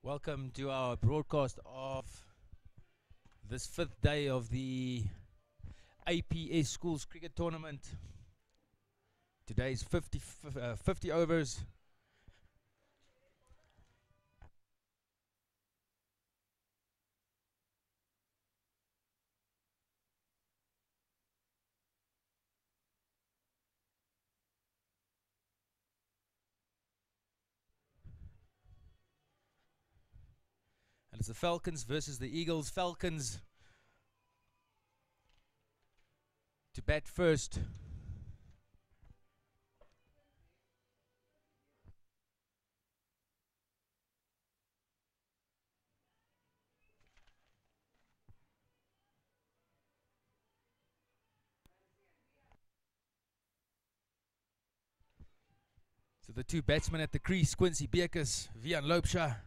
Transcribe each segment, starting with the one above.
Welcome to our broadcast of this fifth day of the APS Schools Cricket Tournament. Today's 50 overs. And it's the Falcons versus the Eagles. Falcons to bat first. So the two batsmen at the crease, Quincy Beekes, Vian Loopsha.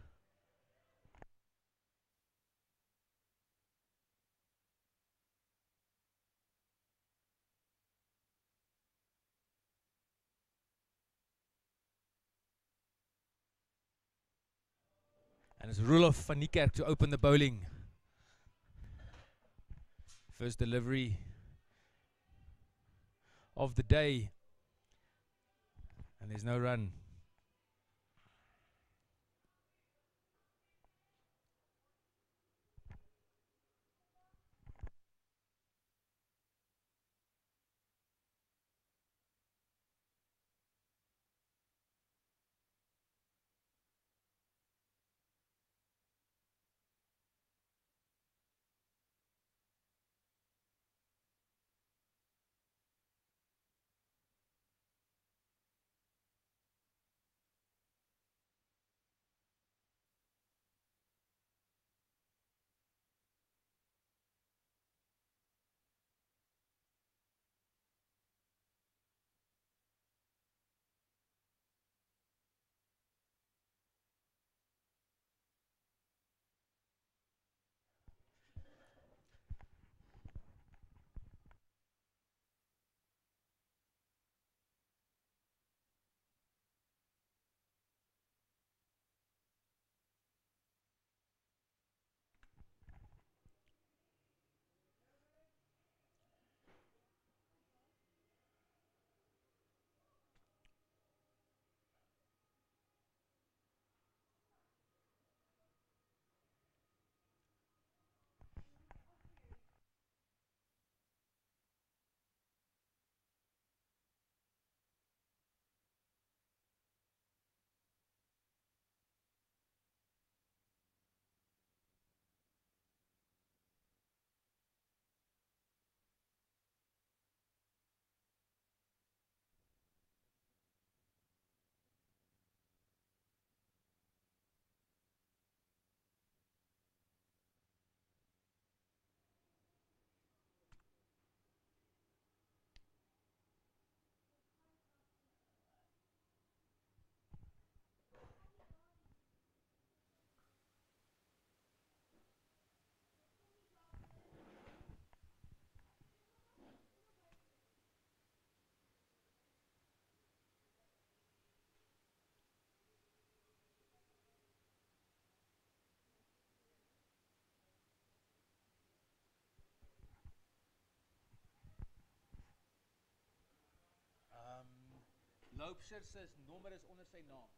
And it's Roelof van Niekerk to open the bowling. First delivery of the day. And there's no run. Loopsha se nommer is onder sy naam.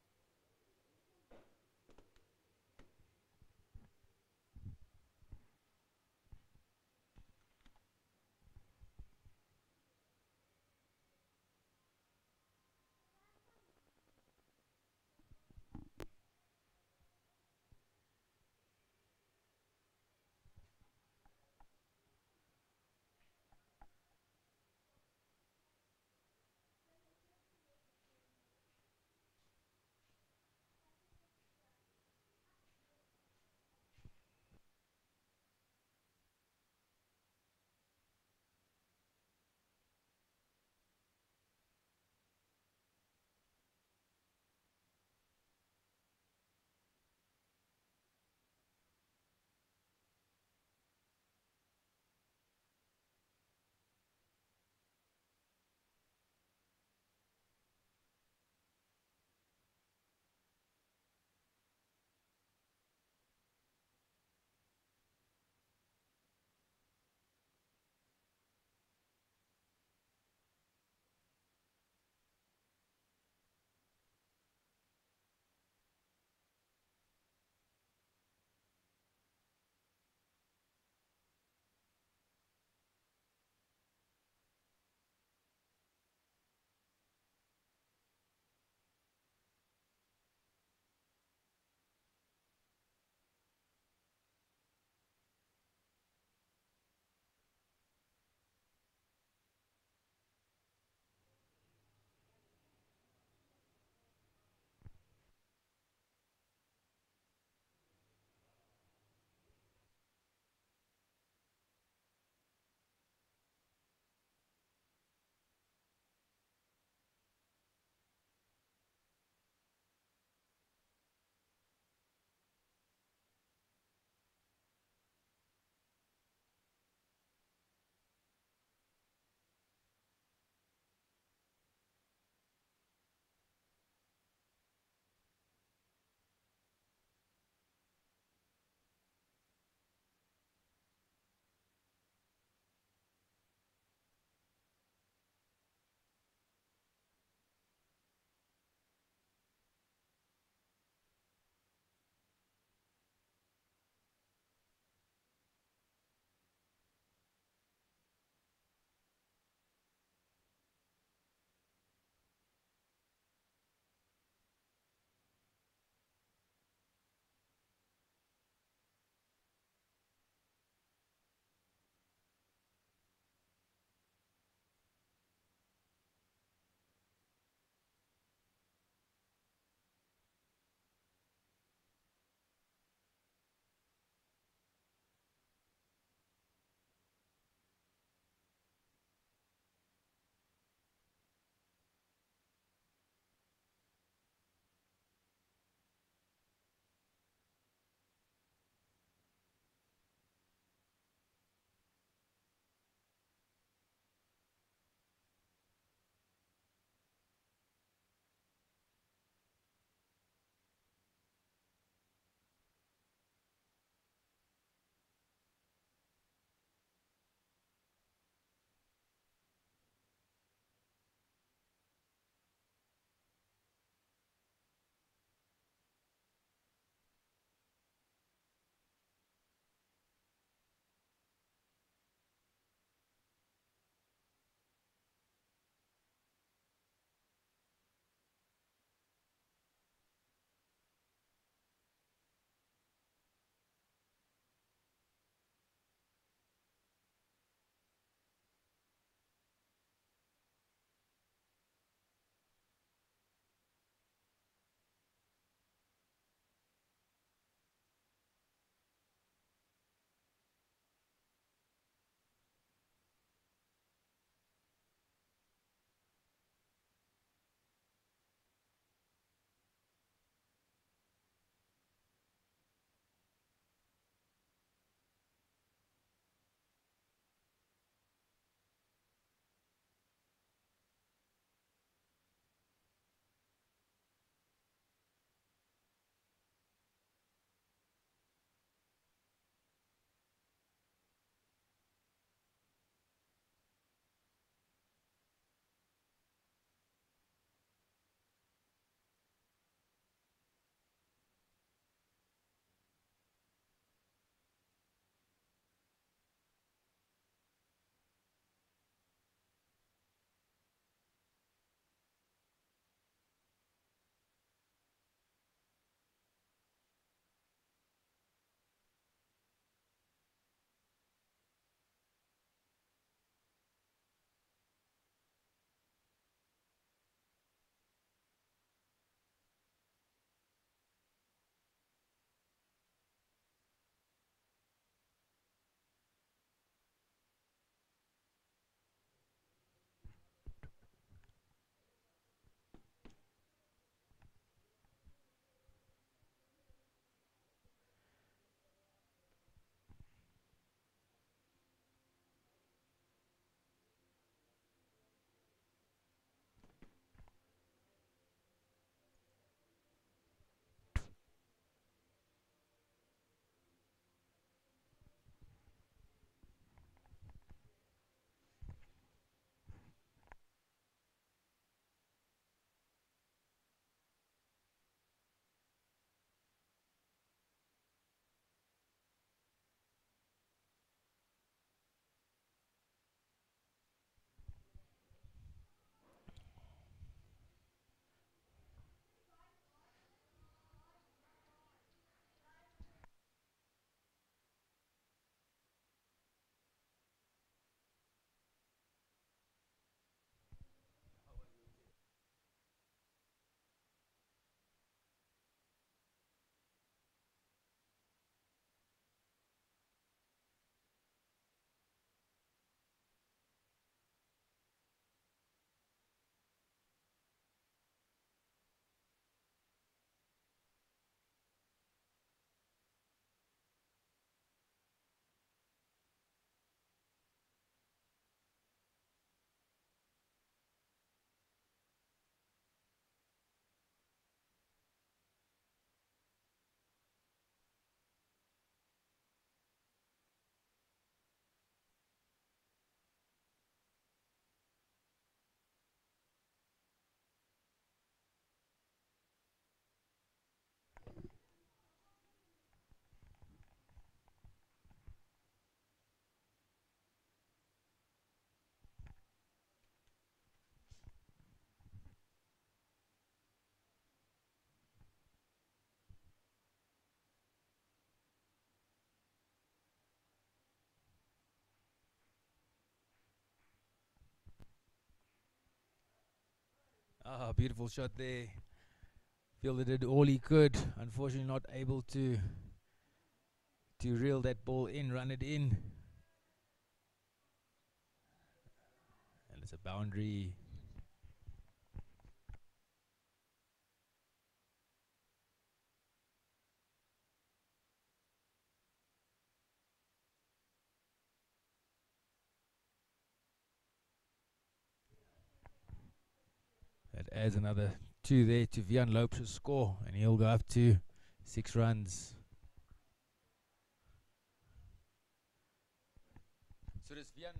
Ah, beautiful shot there. Fielder did all he could. Unfortunately, not able to reel that ball in, run it in. And it's a boundary. That adds another 2 there to Vian Lopes' score, and he'll go up to 6 runs. So does Vian.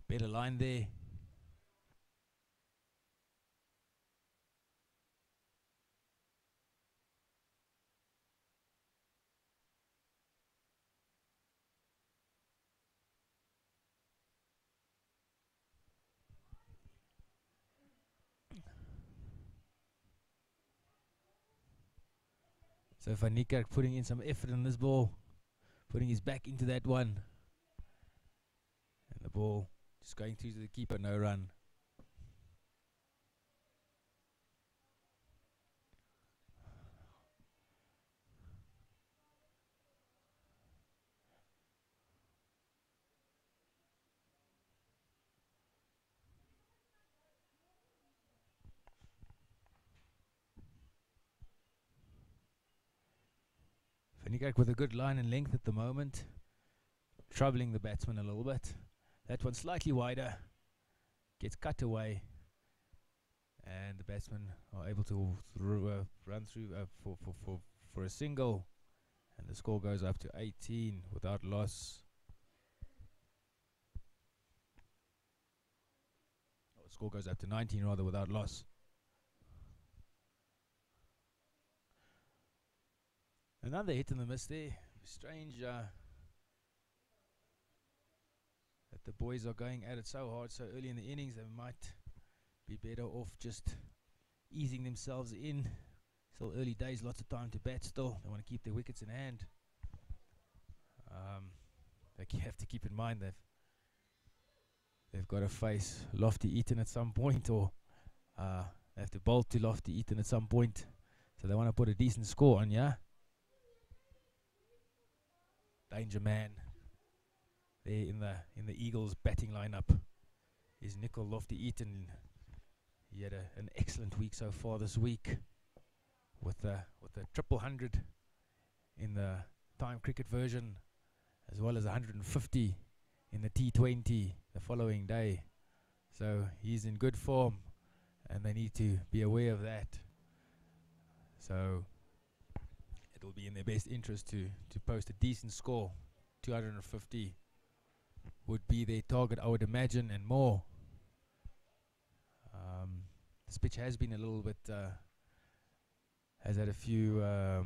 Better line there. So Van Niekerk putting in some effort in this ball, putting his back into that one. And the ball just going through to the keeper, no run. Van Niekerk with a good line and length at the moment, troubling the batsman a little bit. That one slightly wider, gets cut away, and the batsmen are able to run through for a single, and the score goes up to 18 without loss. The score goes up to 19 rather without loss. Another hit in the miss there. Strange that the boys are going at it so hard so early in the innings. They might be better off just easing themselves in. Still early days, lots of time to bat still. They want to keep their wickets in hand. They have to keep in mind that they've got to face Lofty Eaton at some point, or they have to bowl to Lofty Eaton at some point. So they want to put a decent score on, yeah? Danger man there in the Eagles batting lineup is Nicol Lofty Eaton. He had an excellent week so far this week with a triple hundred in the time cricket version, as well as 150 in the T20 the following day. So he's in good form, and they need to be aware of that. So it'll be in their best interest to post a decent score. 250 would be their target, I would imagine, and more. This pitch has been a little bit has had a few has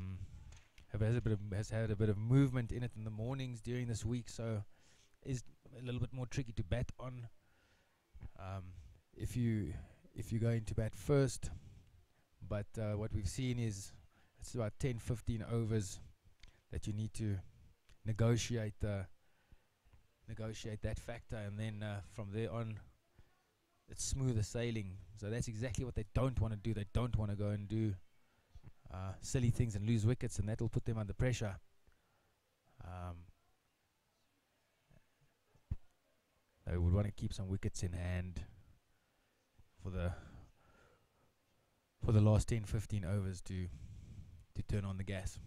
had a bit of movement in it in the mornings during this week, so is a little bit more tricky to bat on. If you go into bat first, but what we've seen is it's about 10-15 overs that you need to negotiate that factor, and then from there on it's smoother sailing. So that's exactly what they don't want to do. They don't want to go and do silly things and lose wickets, and that will put them under pressure. They would want to keep some wickets in hand for the last 10-15 overs to turn on the gas.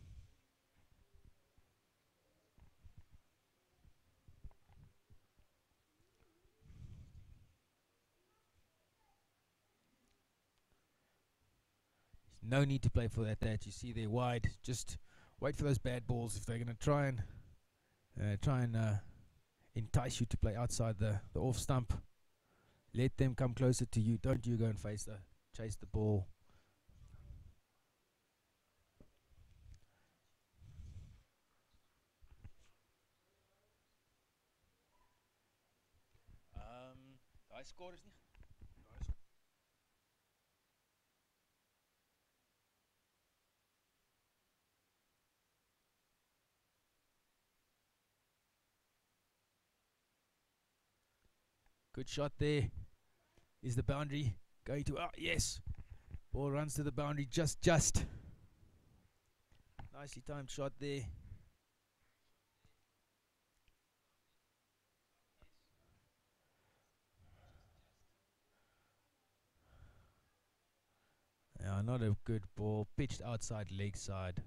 No need to play for that. You see there wide. Just wait for those bad balls. If they're going to try and entice you to play outside the off stump, let them come closer to you. Don't you go and chase the ball. I scored is nicht. Good shot there. Is the boundary going to? Oh, yes. Ball runs to the boundary just. Nicely timed shot there. Yeah, not a good ball. Pitched outside leg side.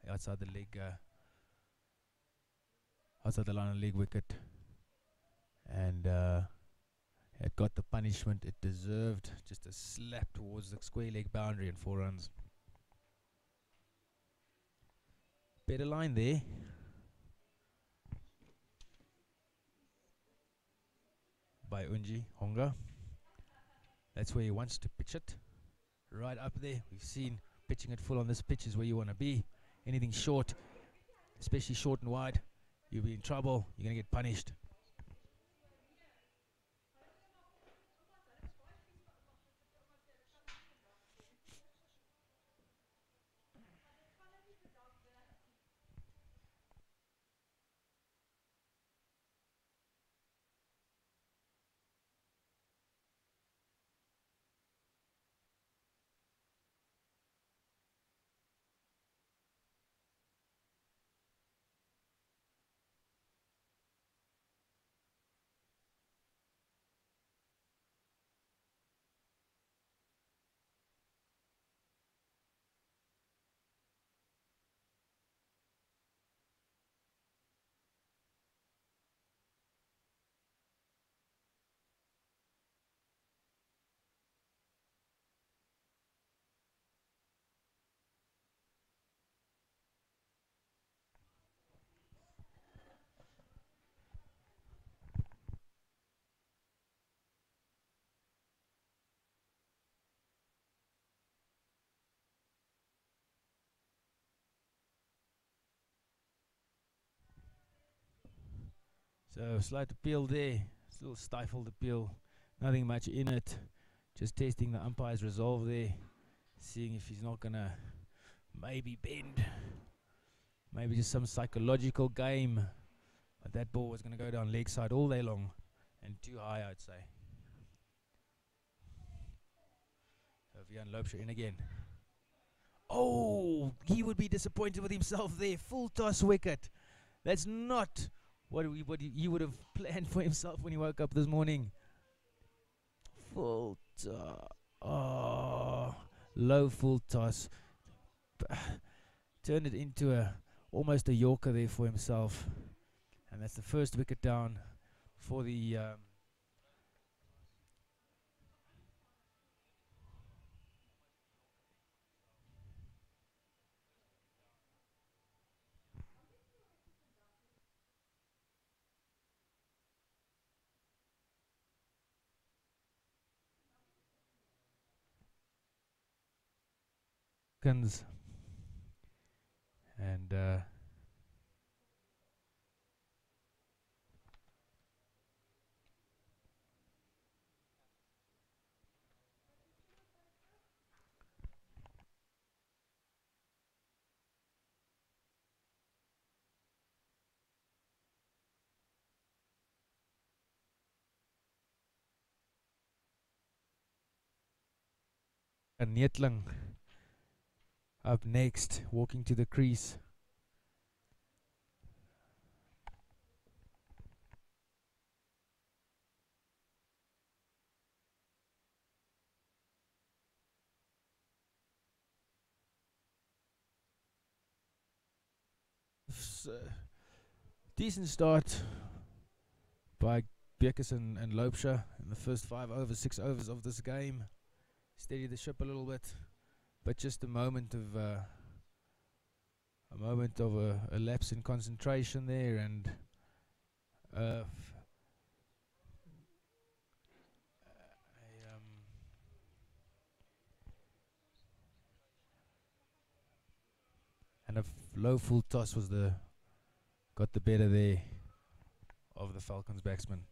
Outside the leg. Outside the line of leg wicket. And it got the punishment it deserved. Just a slap towards the square leg boundary and 4 runs. Better line there. By Unji Honga. That's where he wants to pitch it. Right up there. We've seen pitching it full on this pitch is where you want to be. Anything short, especially short and wide, you'll be in trouble. You're going to get punished. So slight appeal there. Still stifled appeal. Nothing much in it. Just testing the umpire's resolve there. Seeing if he's not going to maybe bend. Maybe just some psychological game. But that ball was going to go down leg side all day long. And too high, I'd say. So Vian Loubser in again. Oh, he would be disappointed with himself there. Full toss wicket. That's not what he would have planned for himself when he woke up this morning. Full toss. Oh, low full toss. Turned it into almost a Yorker there for himself. And that's the first wicket down for the and Nietling up next, walking to the crease. Decent start by Bekkers and Loubser in the first 6 overs of this game. Steady the ship a little bit. but just a moment of a lapse in concentration there, and uh, a, low full toss was the got the better there of the Falcons batsman.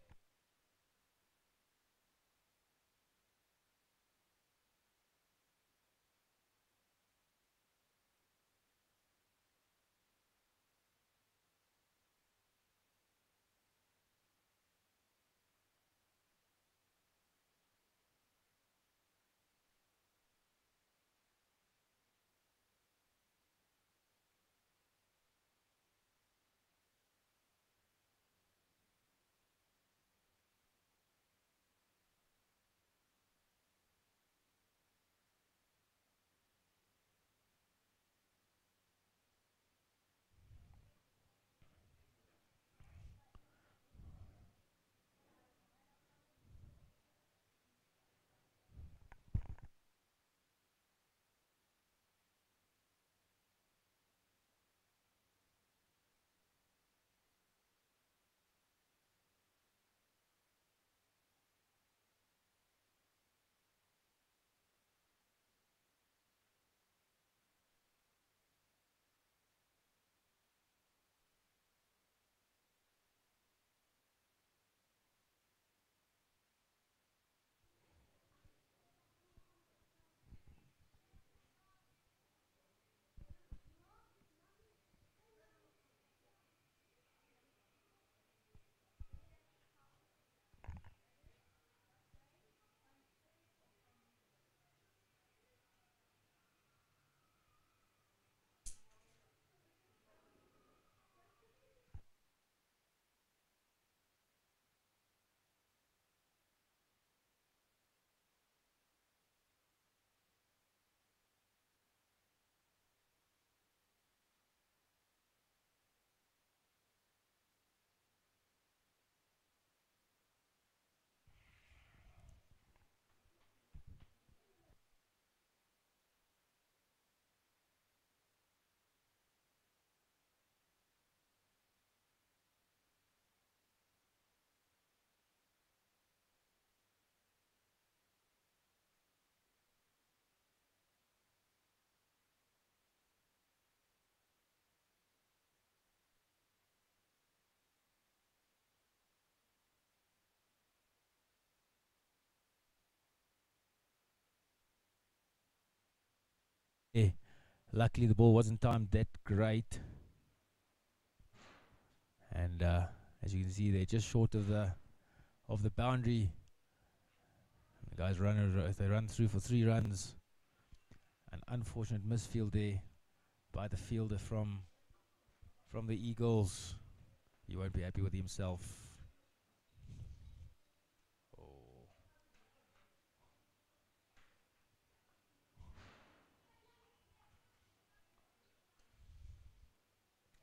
Yeah, luckily the ball wasn't timed that great, and as you can see, they're just short of the boundary. The guys they run through for 3 runs. An unfortunate misfield there by the fielder from the Eagles. He won't be happy with himself. Oh.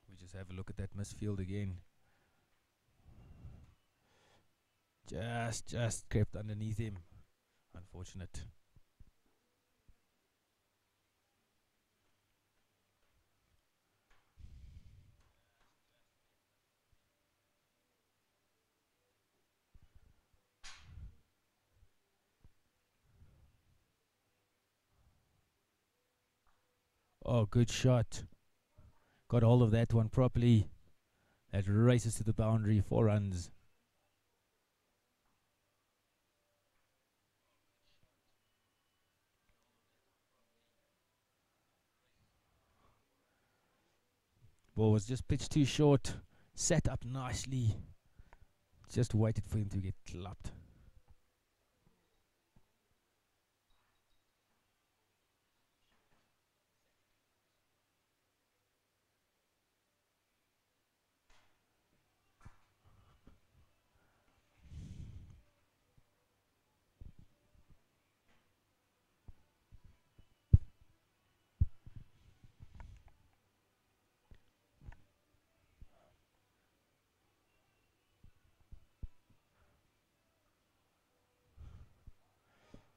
We just have a look at that misfield again. Just crept underneath him. Unfortunate. Oh, good shot. Got hold of that one properly. That races to the boundary, 4 runs. Ball was just pitched too short. Set up nicely. Just waited for him to get clapped.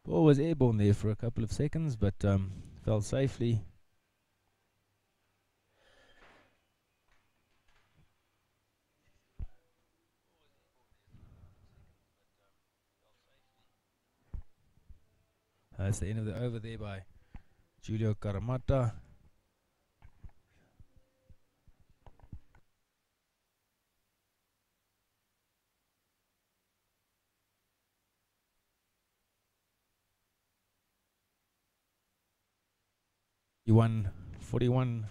Ball was airborne there for a couple of seconds, but Fell safely. That's the end of the over there by Julio Caramata. He won 41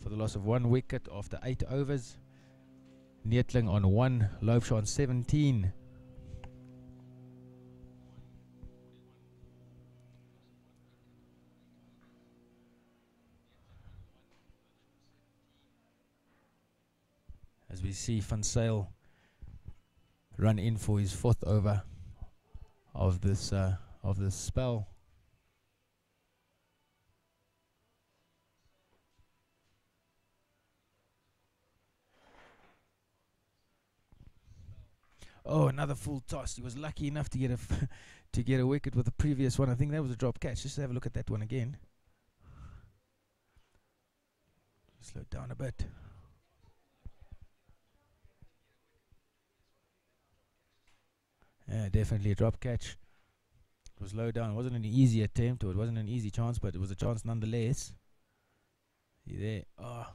for the loss of 1 wicket after 8 overs. Neetling on 1, Loubser on 17. As we see Van Zyl run in for his 4th over of this spell. Oh, another full toss. He was lucky enough to get to get a wicket with the previous one. I think that was a drop catch. Just have a look at that one again. Slow down a bit. Yeah, definitely a drop catch. It was low down. It wasn't an easy attempt, or it wasn't an easy chance, but it was a chance nonetheless. See there. Oh,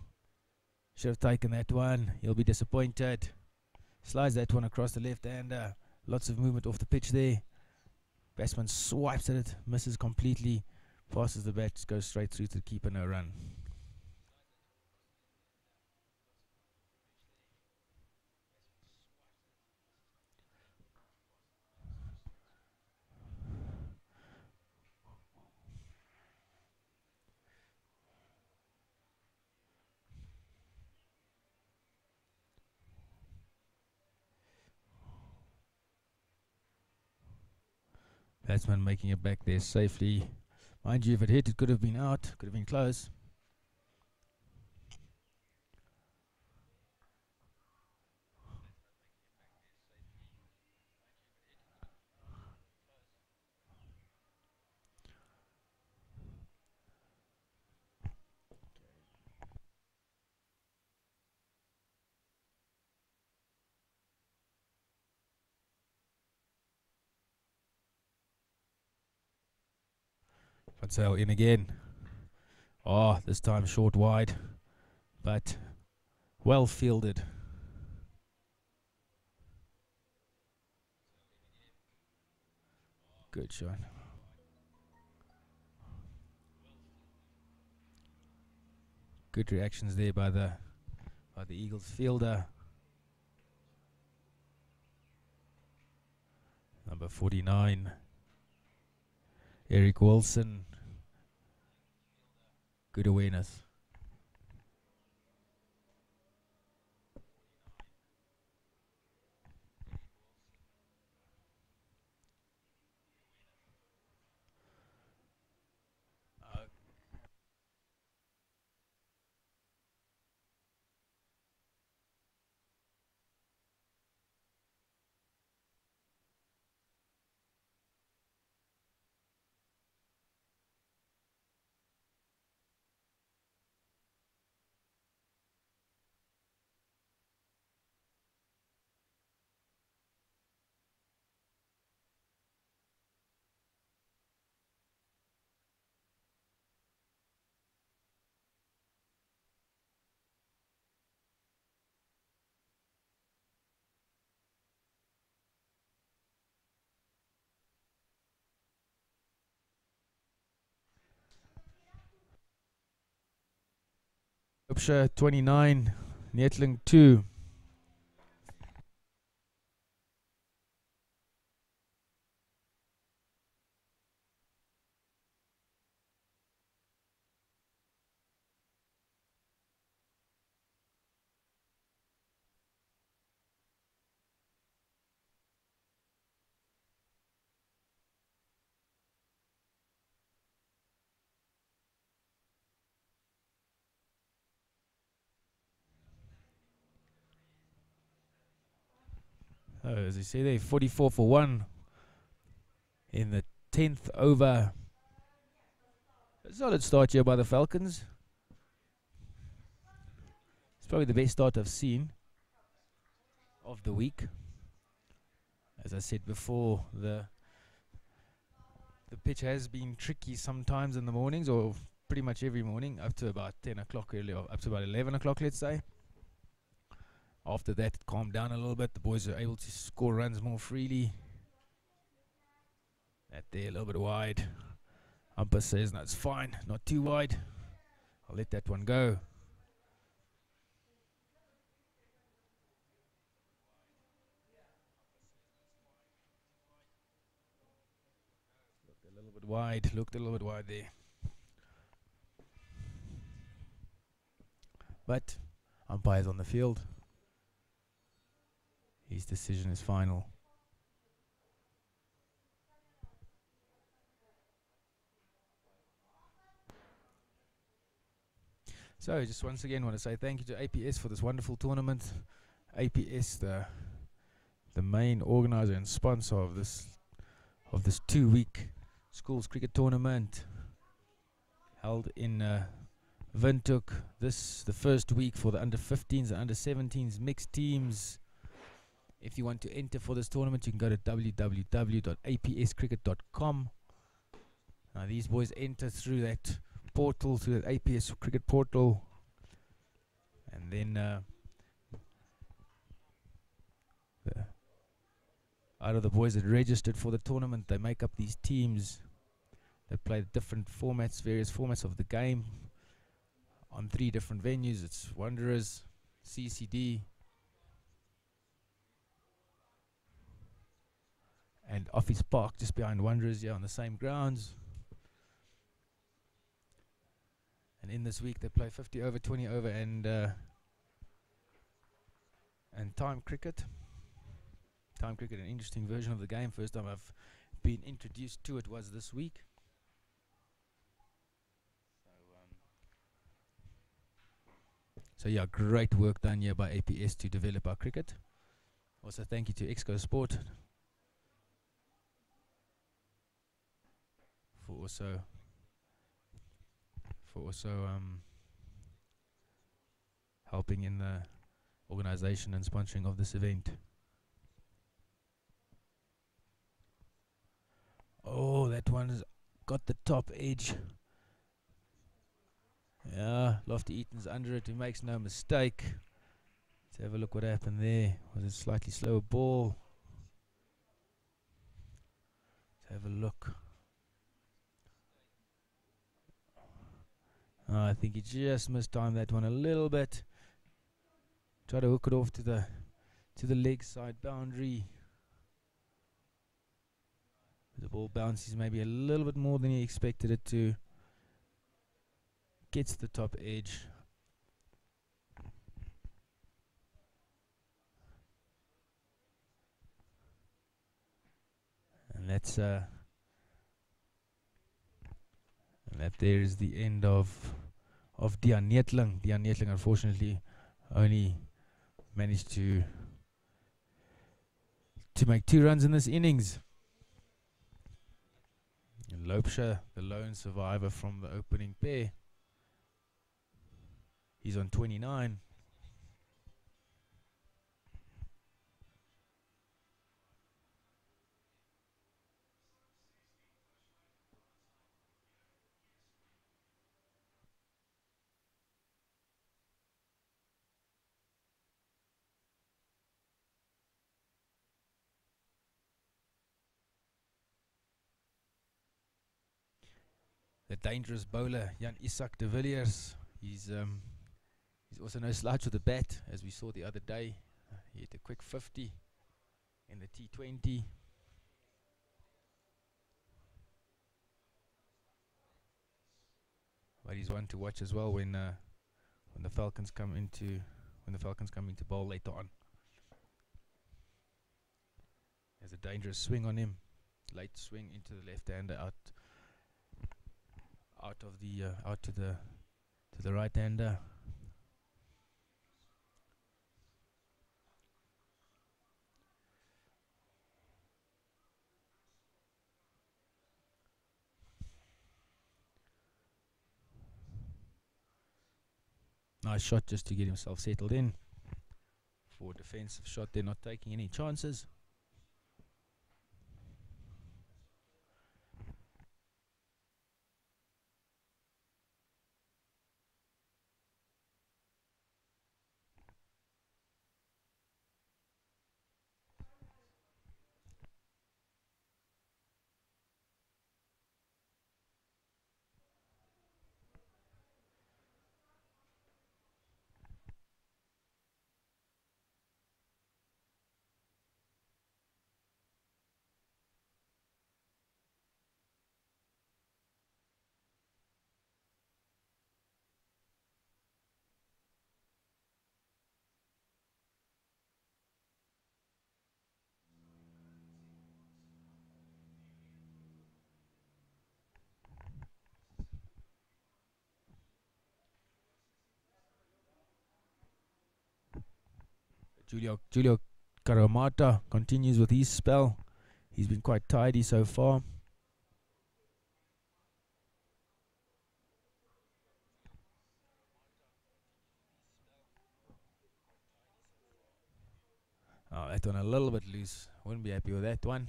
should have taken that one. He'll be disappointed. Slides that one across the left-hander. Lots of movement off the pitch there. Batsman swipes at it, misses completely, passes the bat, goes straight through to the keeper, no run. Batsman making it back there safely. Mind you, if it hit, it could have been out, could have been close. Van Zyl in again. Oh, this time short wide, but well fielded. Good shot. Good reactions there by the Eagles fielder. Number 49, Eric Wilson. Good awareness. Loubser 29, Neetling 2. As you see there, 44 for 1 in the 10th over A solid start here by the Falcons. It's probably the best start I've seen of the week. As I said before, the pitch has been tricky sometimes in the mornings, or pretty much every morning, up to about 10 o'clock early, or up to about 11 o'clock, let's say. After that, it calmed down a little bit. The boys are able to score runs more freely. That there, a little bit wide. Umpire says, no, it's fine, not too wide. I'll let that one go. Looked a little bit wide there. But umpire's on the field. His decision is final. So just once again want to say thank you to APS for this wonderful tournament. APS, the main organizer and sponsor of this 2-week schools cricket tournament held in Windhoek. The first week for the under 15s and under 17s mixed teams. If you want to enter for this tournament, you can go to www.apscricket.com. Now these boys enter through that portal, through that APS cricket portal, and then out of the boys that registered for the tournament, they make up these teams that play different formats, various formats of the game on 3 different venues. It's Wanderers, CCD, and Office Park, just behind Wanderers, on the same grounds. And in this week they play 50 over, 20 over, and time cricket. Time cricket, an interesting version of the game. First time I've been introduced to it was this week. So yeah, great work done here by APS to develop our cricket. Also thank you to Exco Sport for also helping in the organization and sponsoring of this event. Oh, that one's got the top edge. Yeah, Lofty Eaton's under it. He makes no mistake. Let's have a look what happened there. Was it a slightly slower ball? Let's have a look. I think he just mistimed that one a little bit. Try to hook it off to the leg side boundary. The ball bounces maybe a little bit more than he expected it to. Gets the top edge. And that's and that there is the end of Dian Neetling. Dian Neetling unfortunately only managed to make 2 runs in this innings. And Lopsha, the lone survivor from the opening pair, he's on 29. The dangerous bowler Jan Isak de Villiers, he's also no slouch with the bat, as we saw the other day. He hit a quick 50 in the T20. But he's one to watch as well when the Falcons come into bowl later on. There's a dangerous swing on him, late swing into the left-hander, out to the right-hander. Nice shot just to get himself settled in. For a defensive shot, they're not taking any chances. Julio Karamata continues with his spell. He's been quite tidy so far. Oh, that one a little bit loose. Wouldn't be happy with that one.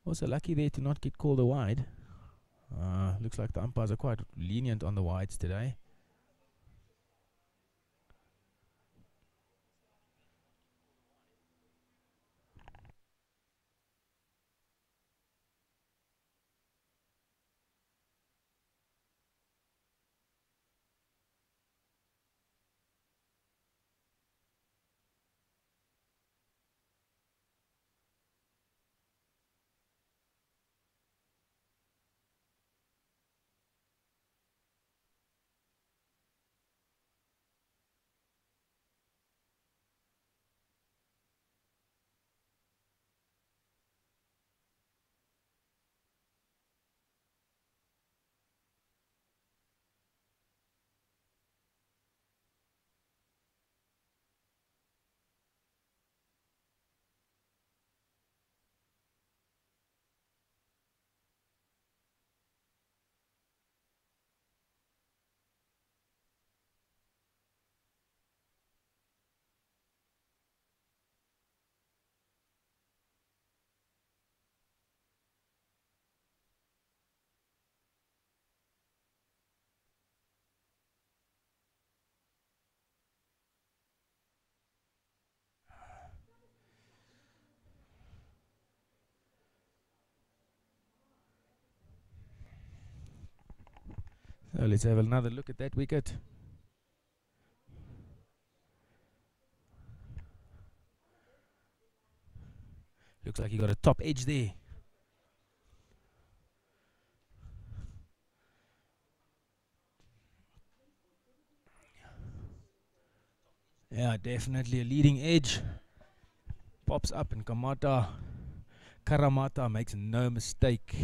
Also lucky there to not get called a wide. Looks like the umpires are quite lenient on the wides today. So let's have another look at that wicket. Looks like he got a top edge there. Yeah, definitely a leading edge. Pops up and Karamata makes no mistake.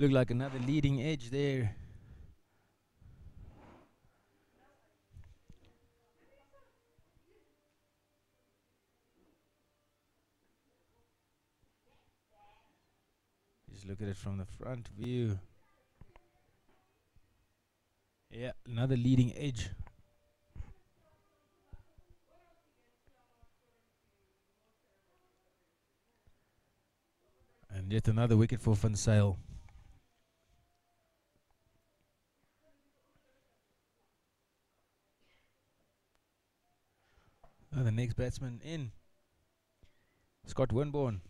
Look like another leading edge there. Just look at it from the front view. Yeah, another leading edge. And yet another wicket for Van Sail. Oh, the next batsman in. Scott Winborn.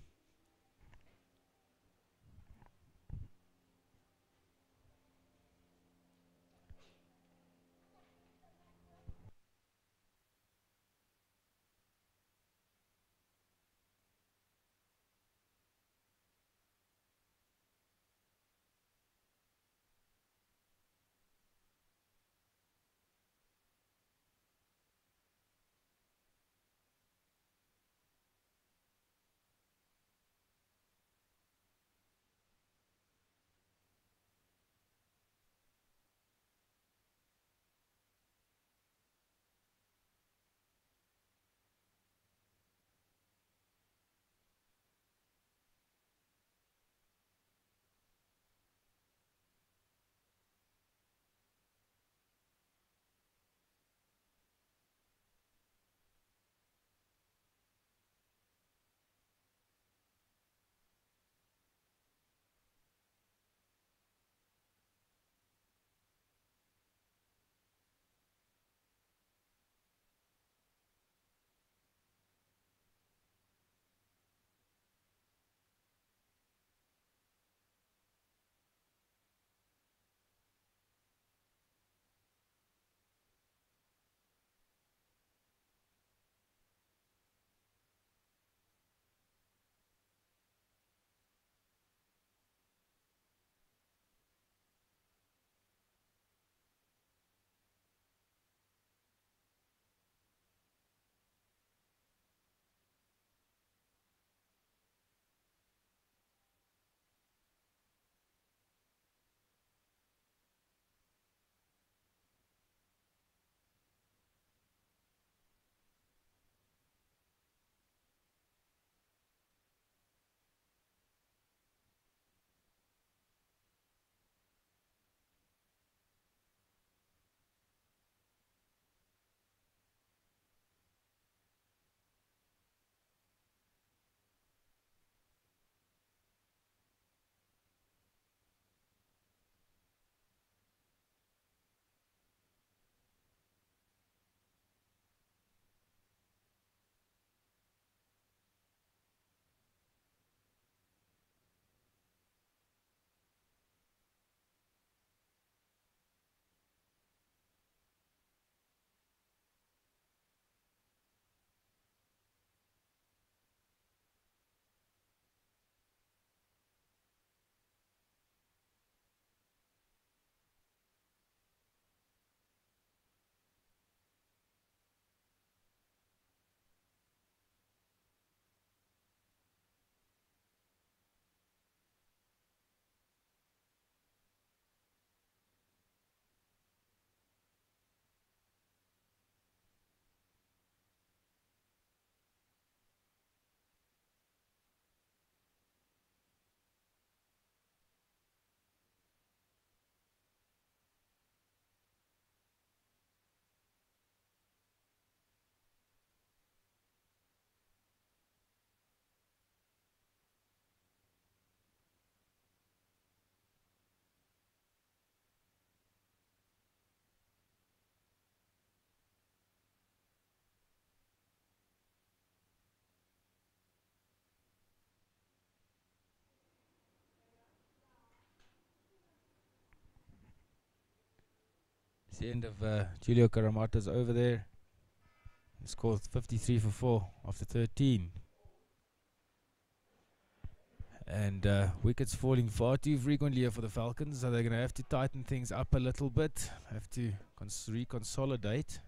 It's the end of Julio Caramata's over there. He scored 53 for 4 after 13. And wickets falling far too frequently here for the Falcons, so they're going to have to tighten things up a little bit. Have to reconsolidate.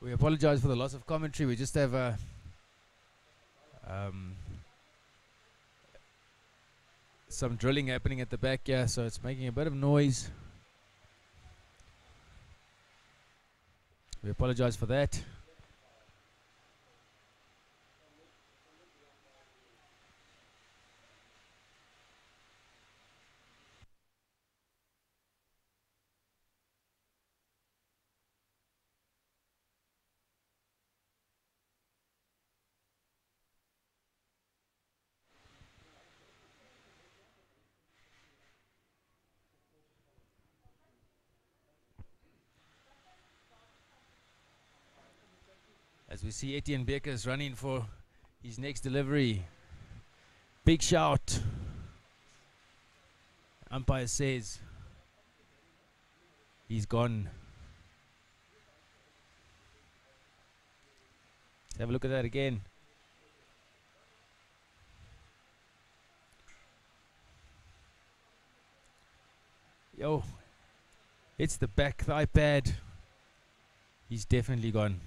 We apologize for the loss of commentary. We just have um, some drilling happening at the back here, so it's making a bit of noise. We apologize for that. As we see Etienne Beckers running for his next delivery. Big shout. Umpire says he's gone. Let's have a look at that again. Yo, it's the back thigh pad. He's definitely gone.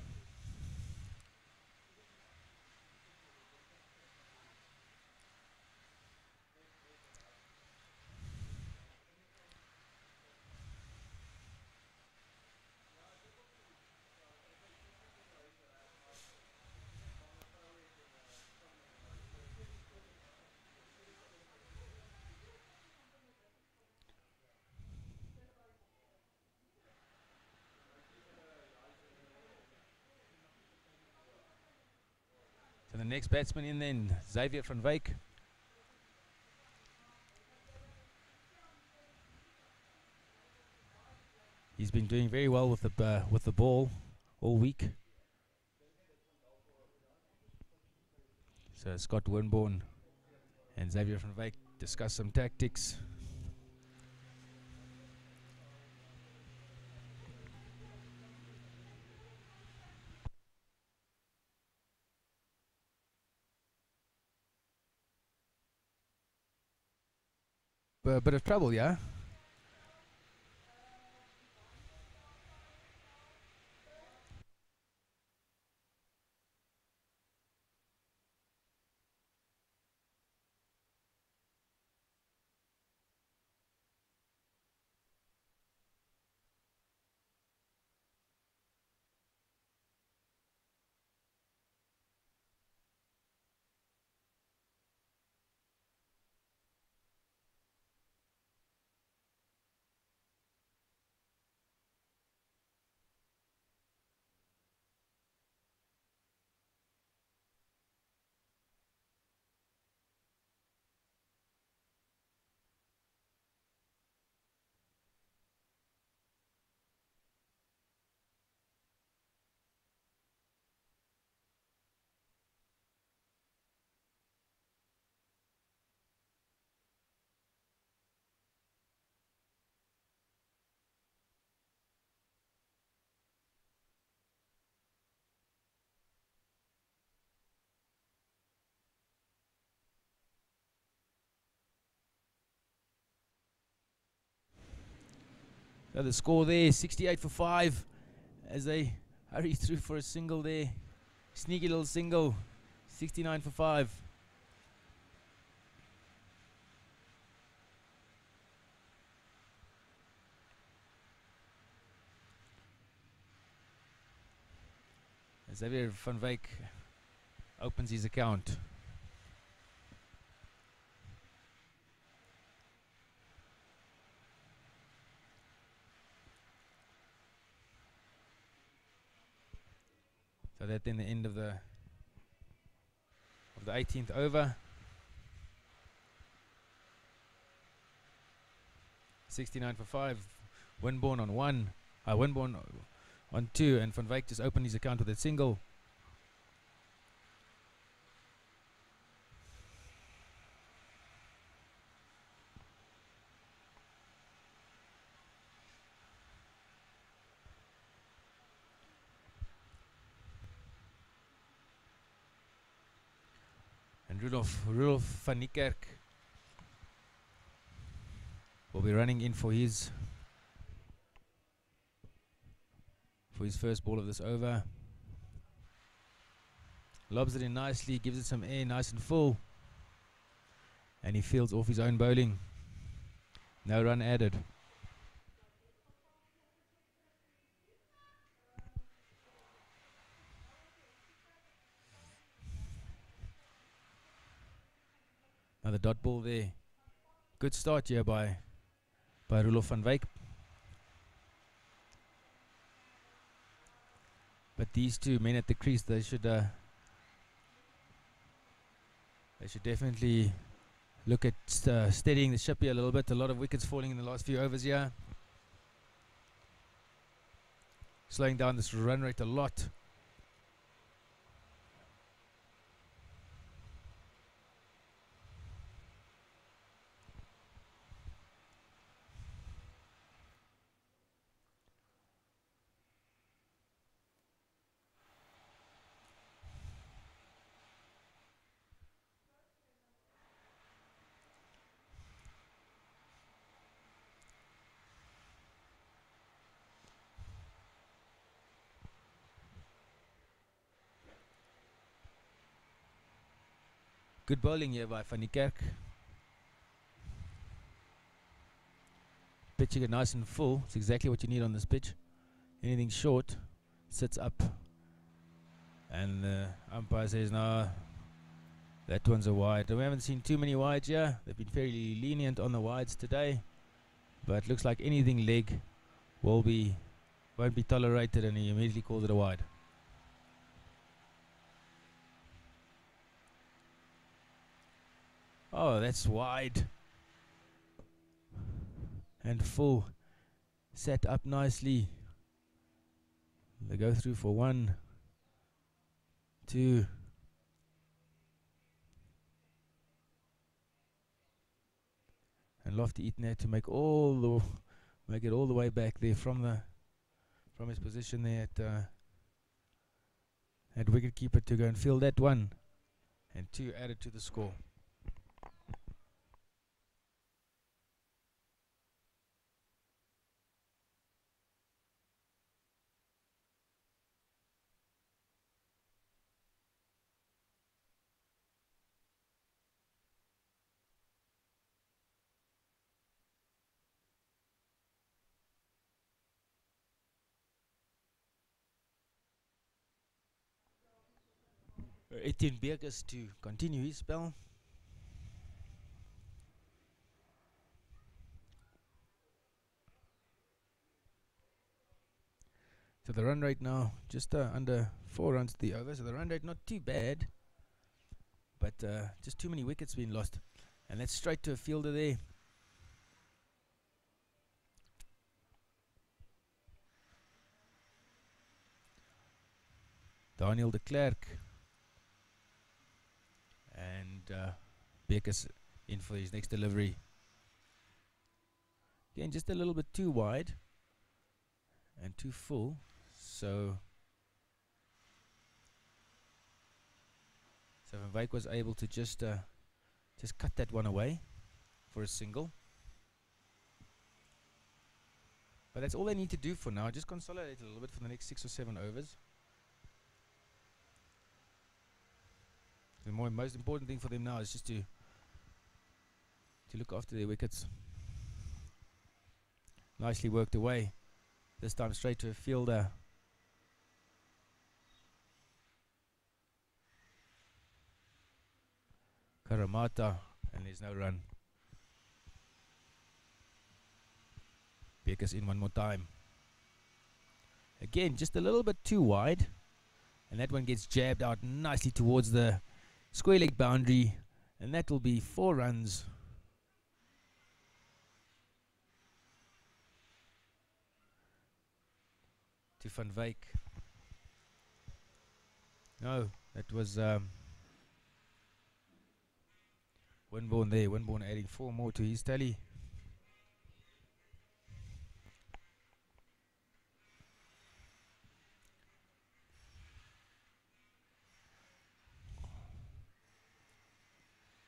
So the next batsman in then, Xavier van Wyk. He's been doing very well with the ball all week. So Scott Winborn and Xavier van Wyk discuss some tactics. A bit of trouble, yeah? So the score there, 68 for 5, as they hurry through for a single there. Sneaky little single, 69 for 5. As Xavier van Wyk opens his account. So that then the end of the 18th over. 69 for 5. Winborn on 1. Winborn on 2. And Van Wyk just opened his account with a single. And Rudolf van Niekerk will be running in for his first ball of this over. Lobs it in nicely, gives it some air, nice and full. And he fields off his own bowling. No run added. Another dot ball there. Good start here by Roelof van Wyk. But these two men at the crease, they should definitely look at steadying the ship here a little bit. A lot of wickets falling in the last few overs here. Slowing down this run rate a lot. Good bowling here by Van die Kerk. Pitching it nice and full. It's exactly what you need on this pitch. Anything short sits up. And the umpire says, no, that one's a wide. We haven't seen too many wides here. They've been fairly lenient on the wides today. But looks like anything leg won't be tolerated, and he immediately calls it a wide. Oh, that's wide. And full. Set up nicely. They go through for 1, 2. And Lofty Eaton had to make it all the way back there from his position there at wicketkeeper to go and field that 1 and 2 added to the score. Etienne Beekes to continue his spell. So the run rate now just under 4 runs to the over. So the run rate not too bad, but just too many wickets being lost. And that's straight to a fielder there. Daniel de Klerk. And Beekes in for his next delivery. Again, just a little bit too wide and too full. So Van Wyk was able to just cut that one away for a single. But that's all they need to do for now. Just consolidate a little bit for the next 6 or 7 overs. The most important thing for them now is just to look after their wickets. Nicely worked away. This time straight to a fielder. Karamata, and there's no run. Beekes in one more time. Again, just a little bit too wide. And that one gets jabbed out nicely towards the square leg boundary. And that will be 4 runs. To Van Wyk. No, that was Winborn there. Winborn adding 4 more to his tally.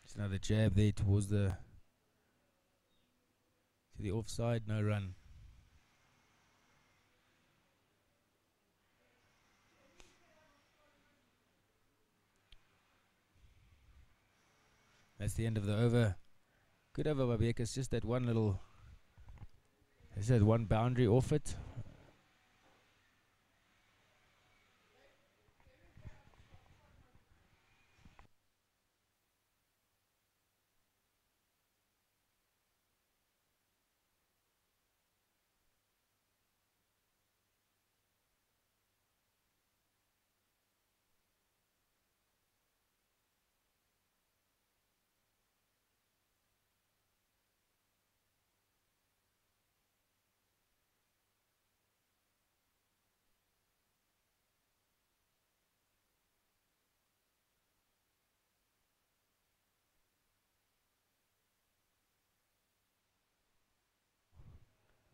Just another jab there towards to the offside. No run. That's the end of the over. Good over by Bekus. Just that one little. Is that one boundary off it?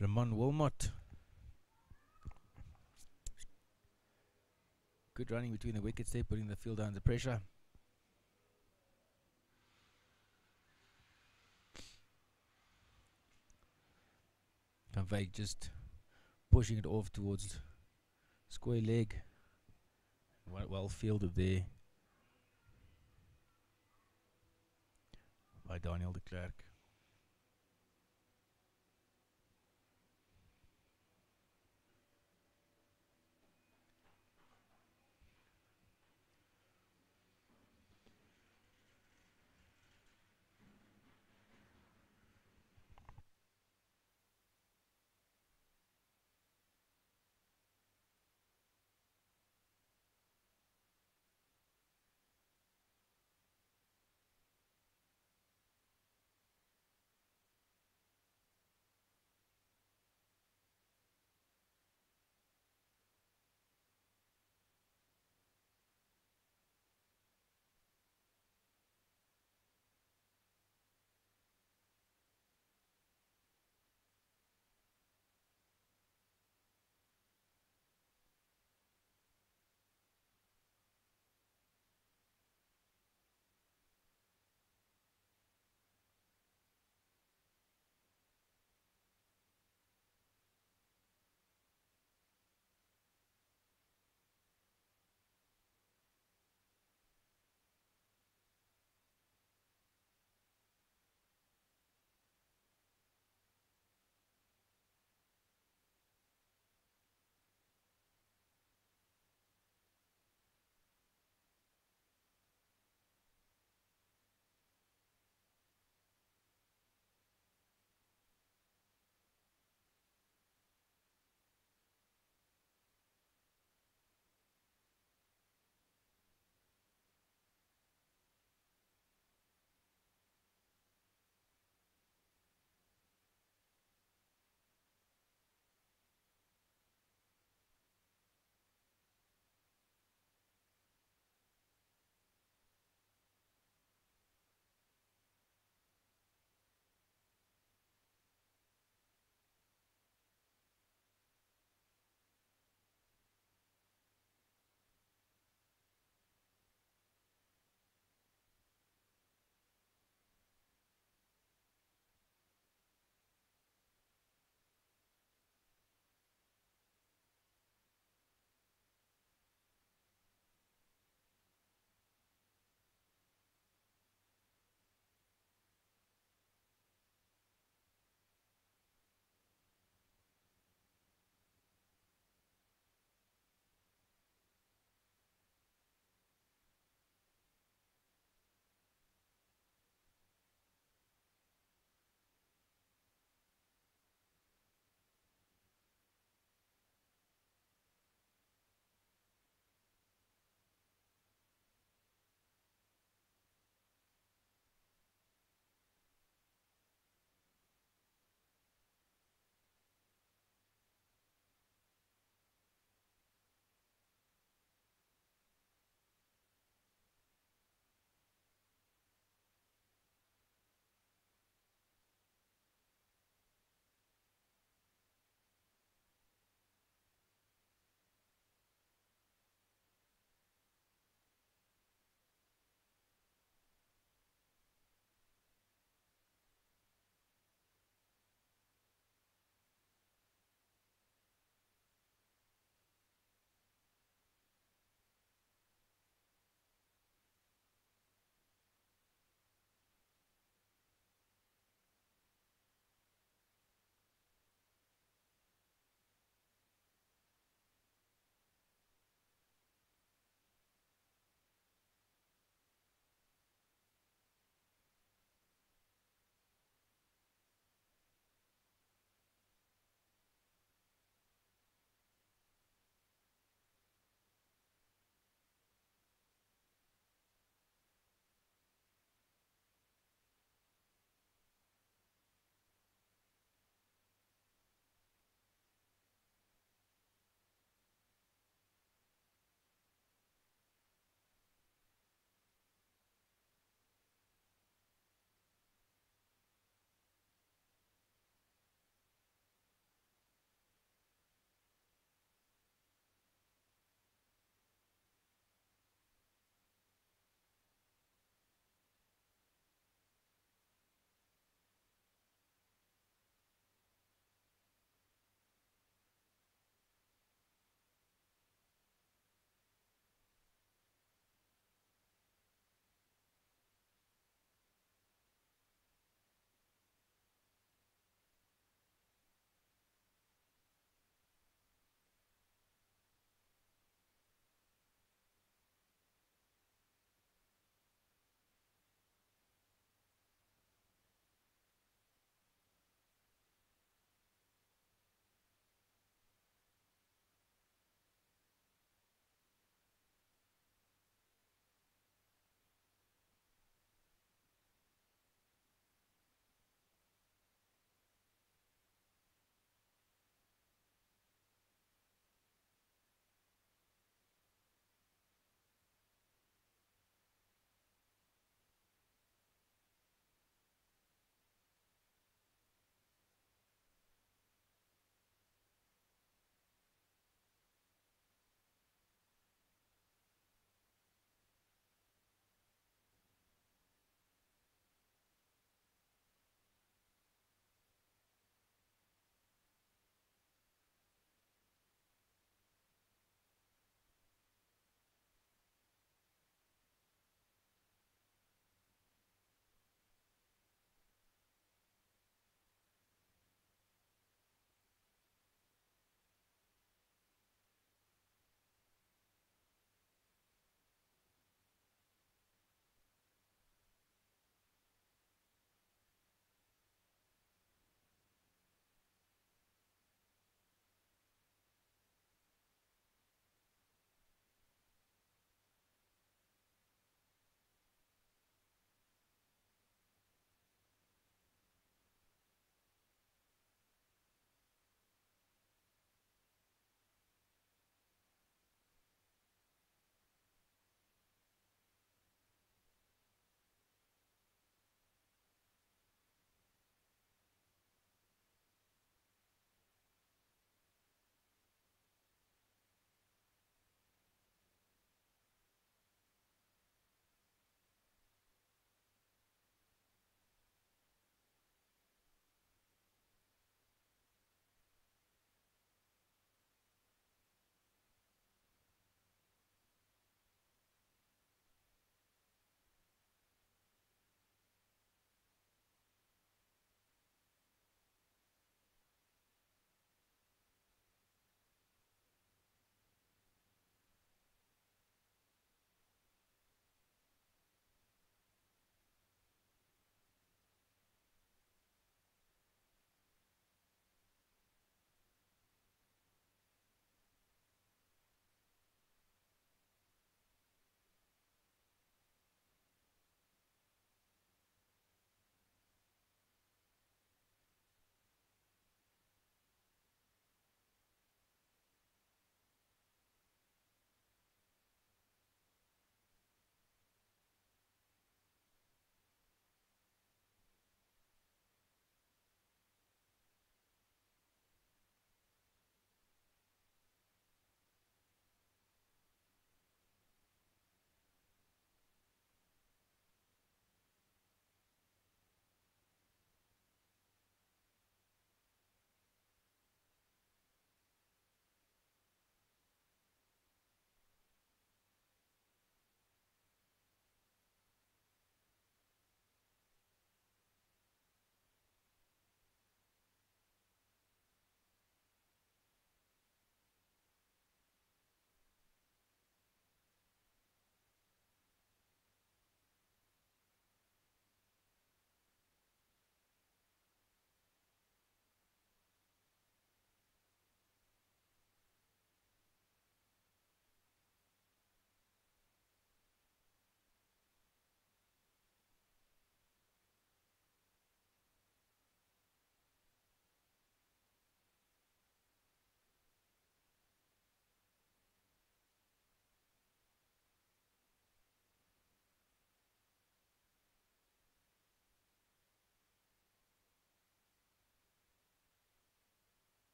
Ramon Wilmot. Good running between the wickets there, putting the field under pressure. Van Wyk just pushing it off towards square leg. Well fielded there by Daniel de Klerk.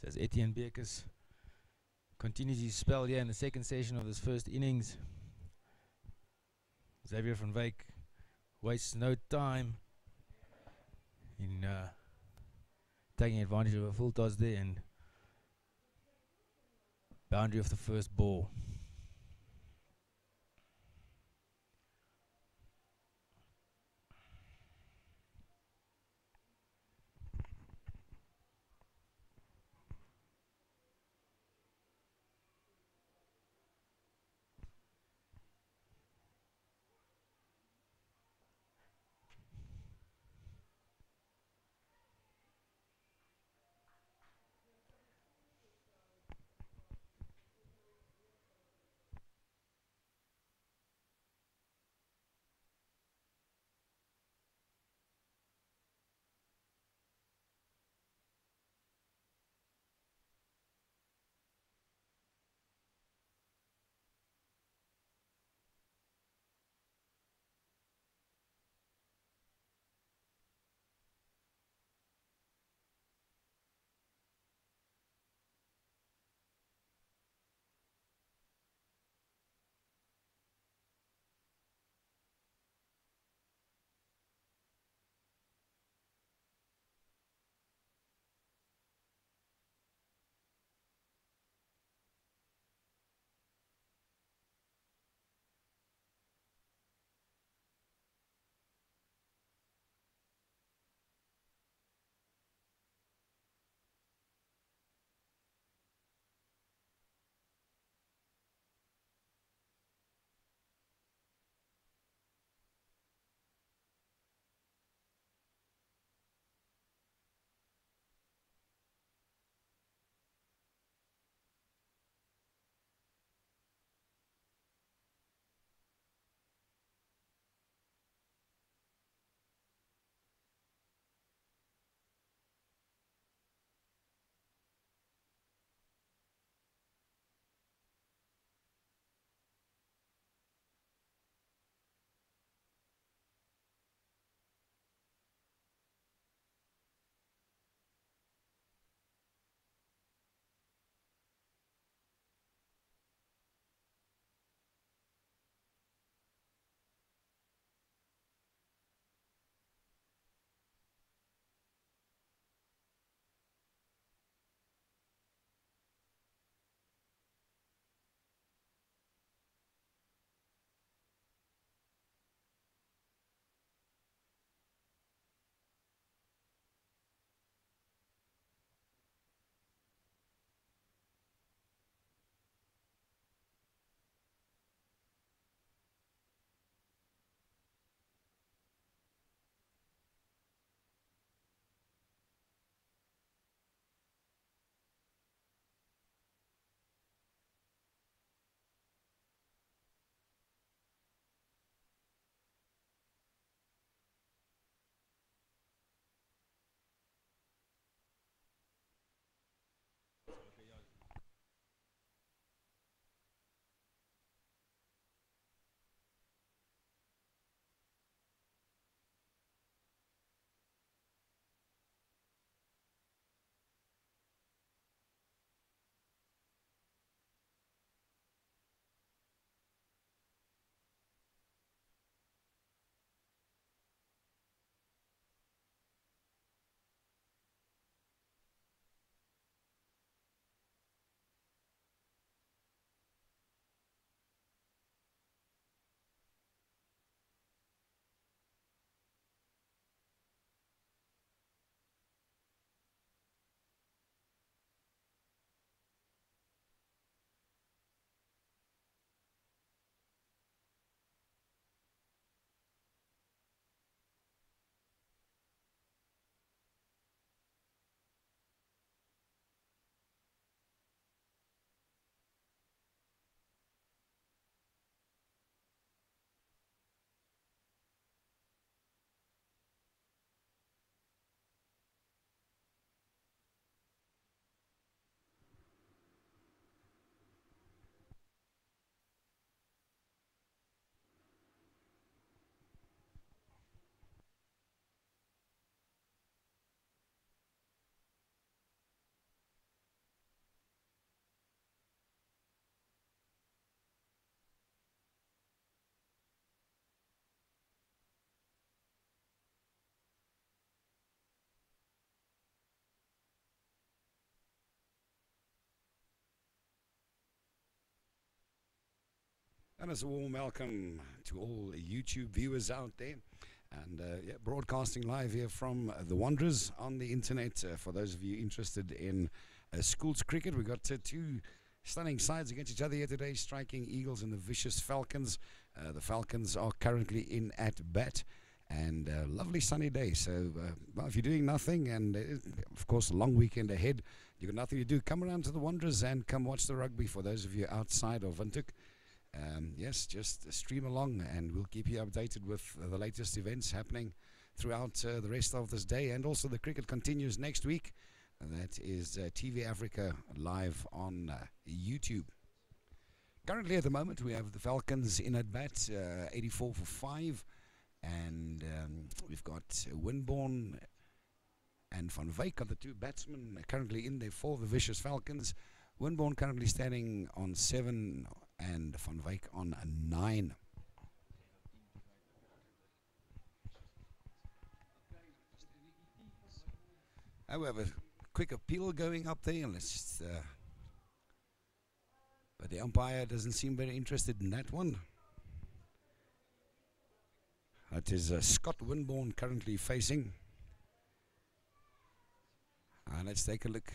Says Etienne Beekes continues his spell here in the second session of his first innings. Xavier van Wyk wastes no time in taking advantage of a full toss there and boundary of the first ball. And it's a warm welcome to all YouTube viewers out there. And broadcasting live here from the Wanderers on the internet. For those of you interested in schools cricket, we've got two stunning sides against each other here today. Striking Eagles and the vicious Falcons. The Falcons are currently in at bat. And lovely sunny day. So well, if you're doing nothing, and of course a long weekend ahead, you've got nothing to do, come around to the Wanderers and come watch the rugby. For those of you outside of Windhoek, yes, just stream along and we'll keep you updated with the latest events happening throughout the rest of this day. And also the cricket continues next week. That is TV Africa live on YouTube. Currently at the moment we have the Falcons in at bat, 84 for 5. And we've got Winborn and Van Wyk are the two batsmen currently in there for the vicious Falcons. Winborn currently standing on 7 and Van Wyk on 9. We have a quick appeal going up there. Let's just, but the umpire doesn't seem very interested in that one. That is Scott Winborn currently facing. Let's take a look.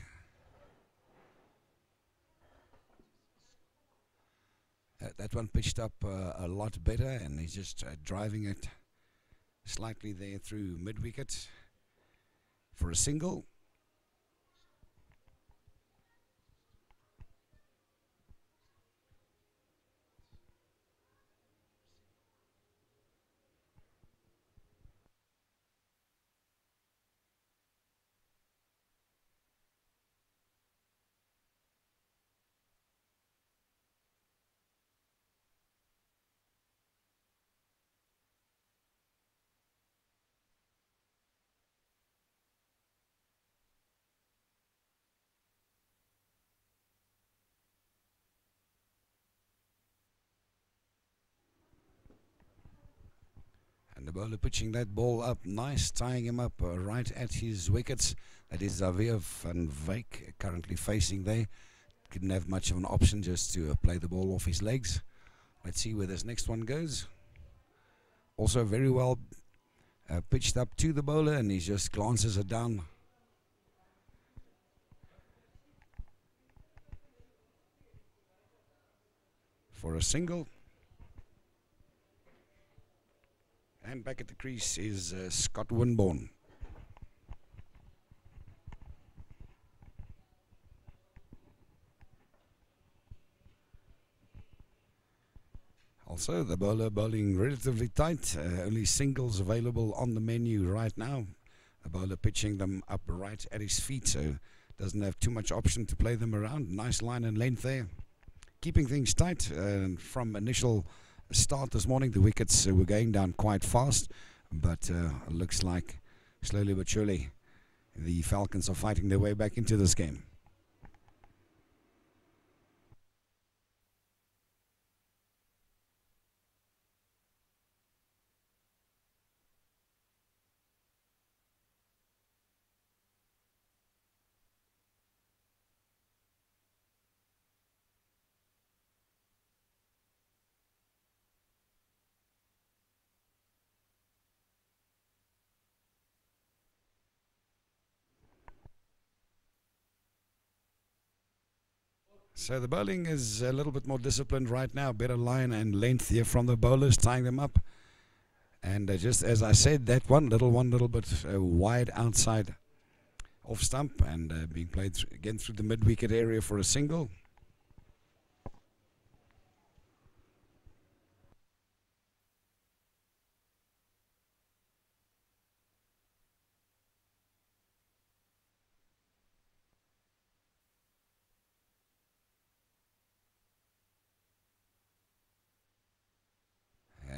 That one pitched up a lot better, and he's just driving it slightly there through mid-wicket for a single. And the bowler pitching that ball up nice, tying him up right at his wickets. That is Xavier Van Wyk currently facing there. Didn't have much of an option, just to play the ball off his legs. Let's see where this next one goes. Also very well pitched up to the bowler, and he just glances it down. For a single. And back at the crease is Scott Winborn. Also, the bowler bowling relatively tight. Only singles available on the menu right now. The bowler pitching them up right at his feet, so doesn't have too much option to play them around. Nice line and length there. Keeping things tight. From initial start this morning, the wickets were going down quite fast, but looks like slowly but surely the Falcons are fighting their way back into this game. So the bowling is a little bit more disciplined right now. Better line and length here from the bowlers, tying them up. And just as I said, that one little bit wide outside off stump, and being played again through the mid-wicket area for a single.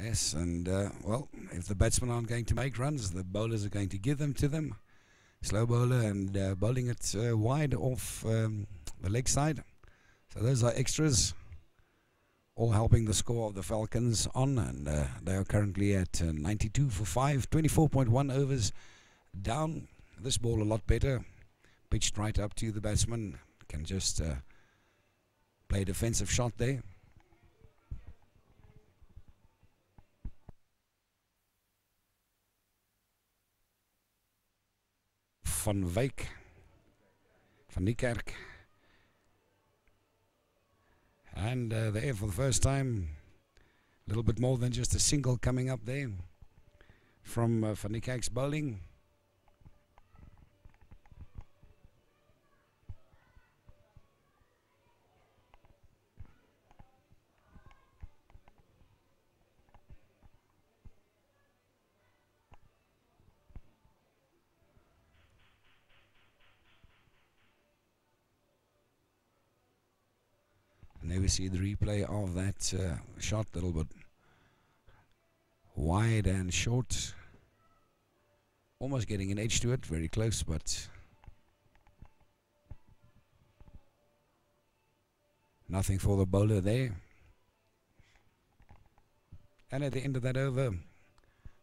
Yes, and well, if the batsmen aren't going to make runs, the bowlers are going to give them to them. Slow bowler and bowling it wide off the leg side. So those are extras, all helping the score of the Falcons on, and they are currently at 92 for 5, 24.1 overs down. This ball a lot better, pitched right up to the batsman, can just play a defensive shot there. Van Wyk, Van Niekerk. And there for the first time, a little bit more than just a single coming up there from Van Niekerk's bowling. And there we see the replay of that shot, a little bit wide and short. Almost getting an edge to it, very close, but nothing for the bowler there. And at the end of that over,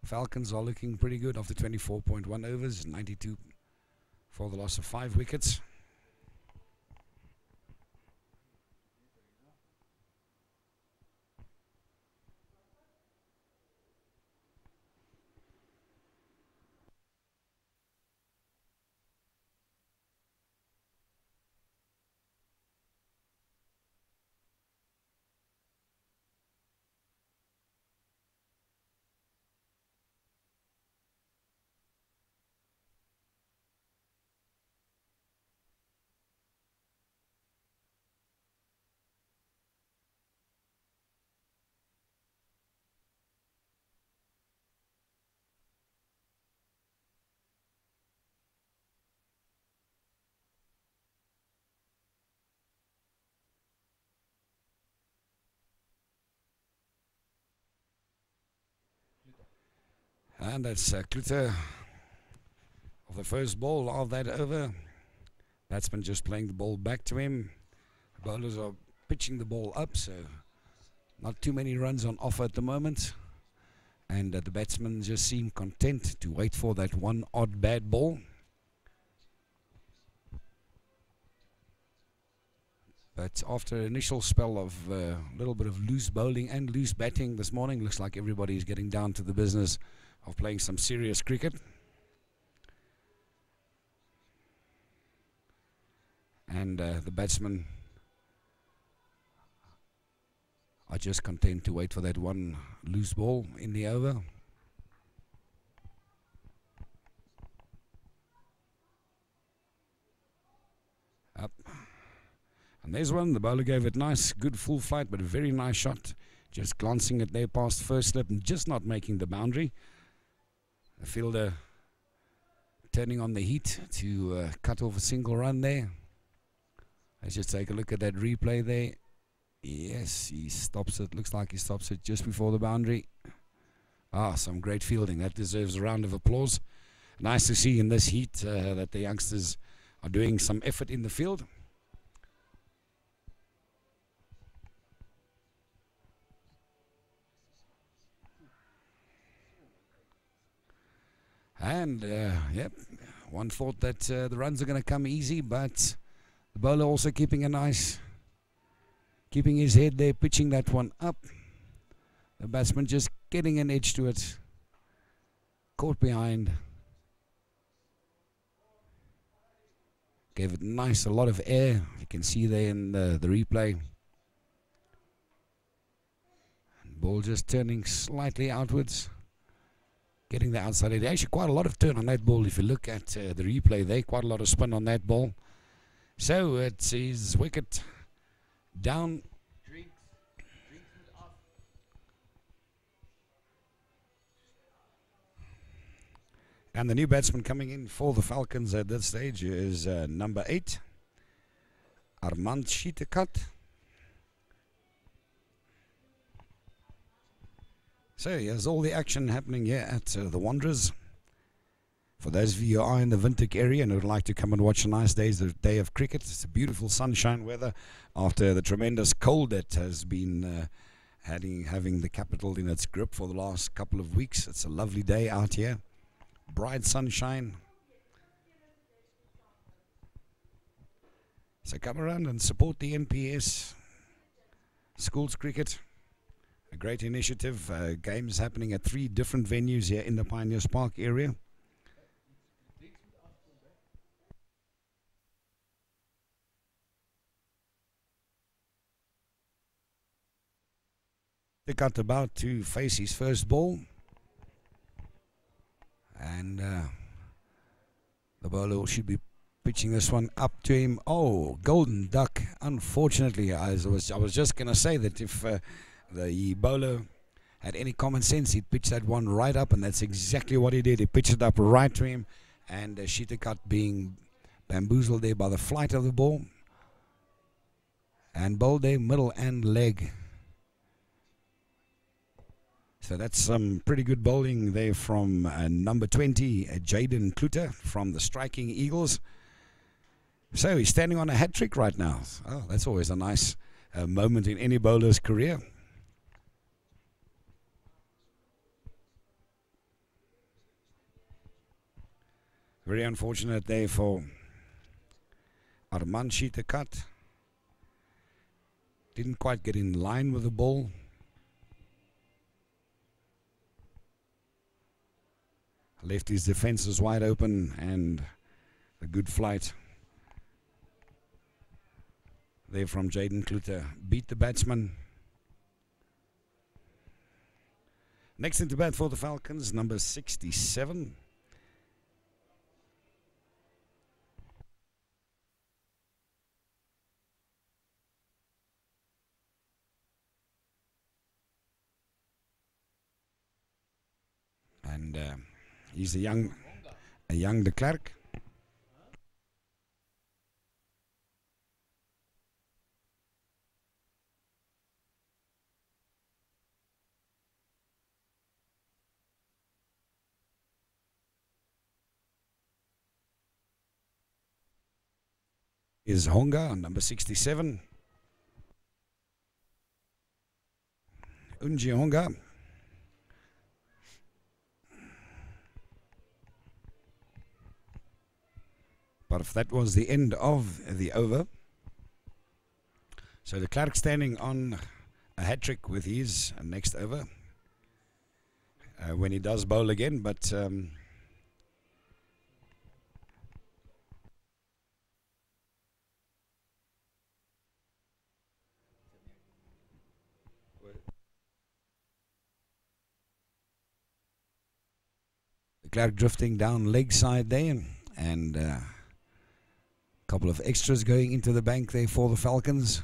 Falcons are looking pretty good after 24.1 overs, 92 for the loss of 5 wickets. And that's Klute of the first ball of that over. Batsman just playing the ball back to him. The bowlers are pitching the ball up, so not too many runs on offer at the moment. And the batsman just seem content to wait for that one odd bad ball. But after an initial spell of a little bit of loose bowling and loose batting this morning, looks like everybody is getting down to the business of playing some serious cricket. And the batsmen are just content to wait for that one loose ball in the over. Up. And there's one. The bowler gave it nice, good full flight, but a very nice shot. Just glancing it there past first slip and just not making the boundary. The fielder turning on the heat to cut off a single run there. Let's just take a look at that replay there. Yes, he stops it. Looks like he stops it just before the boundary. Ah, some great fielding. That deserves a round of applause. Nice to see in this heat that the youngsters are doing some effort in the field. And, yep, one thought that the runs are going to come easy, but the bowler also keeping his head there, pitching that one up. The batsman just getting an edge to it. Caught behind. Gave it nice, a lot of air. You can see there in the replay. And ball just turning slightly outwards. Getting the outside edge. Actually quite a lot of turn on that ball. If you look at the replay there, quite a lot of spin on that ball. So it is wicket down. And the new batsman coming in for the Falcons at this stage is number 8, Armand Schietekat. So here's all the action happening here at the Wanderers. For those of you who are in the Windhoek area and would like to come and watch a nice day of cricket, it's a beautiful sunshine weather after the tremendous cold that has been having the capital in its grip for the last couple of weeks. It's a lovely day out here. Bright sunshine. So come around and support the NPS schools cricket. A great initiative. Games happening at 3 different venues here in the Pioneers Park area. The cut about to face his first ball. And the bowler should be pitching this one up to him. Oh, golden duck. Unfortunately, I was just going to say that if the bowler had any common sense, he'd pitch that one right up, and that's exactly what he did. He pitched it up right to him, and Shitakat being bamboozled there by the flight of the ball, and bowled there middle and leg. So that's some pretty good bowling there from number 20, Jaden Kluter from the Striking Eagles. So he's standing on a hat trick right now. Oh, that's always a nice moment in any bowler's career. Very unfortunate there for Arman Shitakat. Didn't quite get in line with the ball. Left his defences wide open, and a good flight there from Jaden Kluter beat the batsman. Next into bat for the Falcons, number 67. And he's a young de Klerk. Is Honga, number 67. Unji Honga. But if that was the end of the over. So de Klerk standing on a hat-trick with his next over. When he does bowl again, but de Klerk drifting down leg side there, and couple of extras going into the bank there for the Falcons.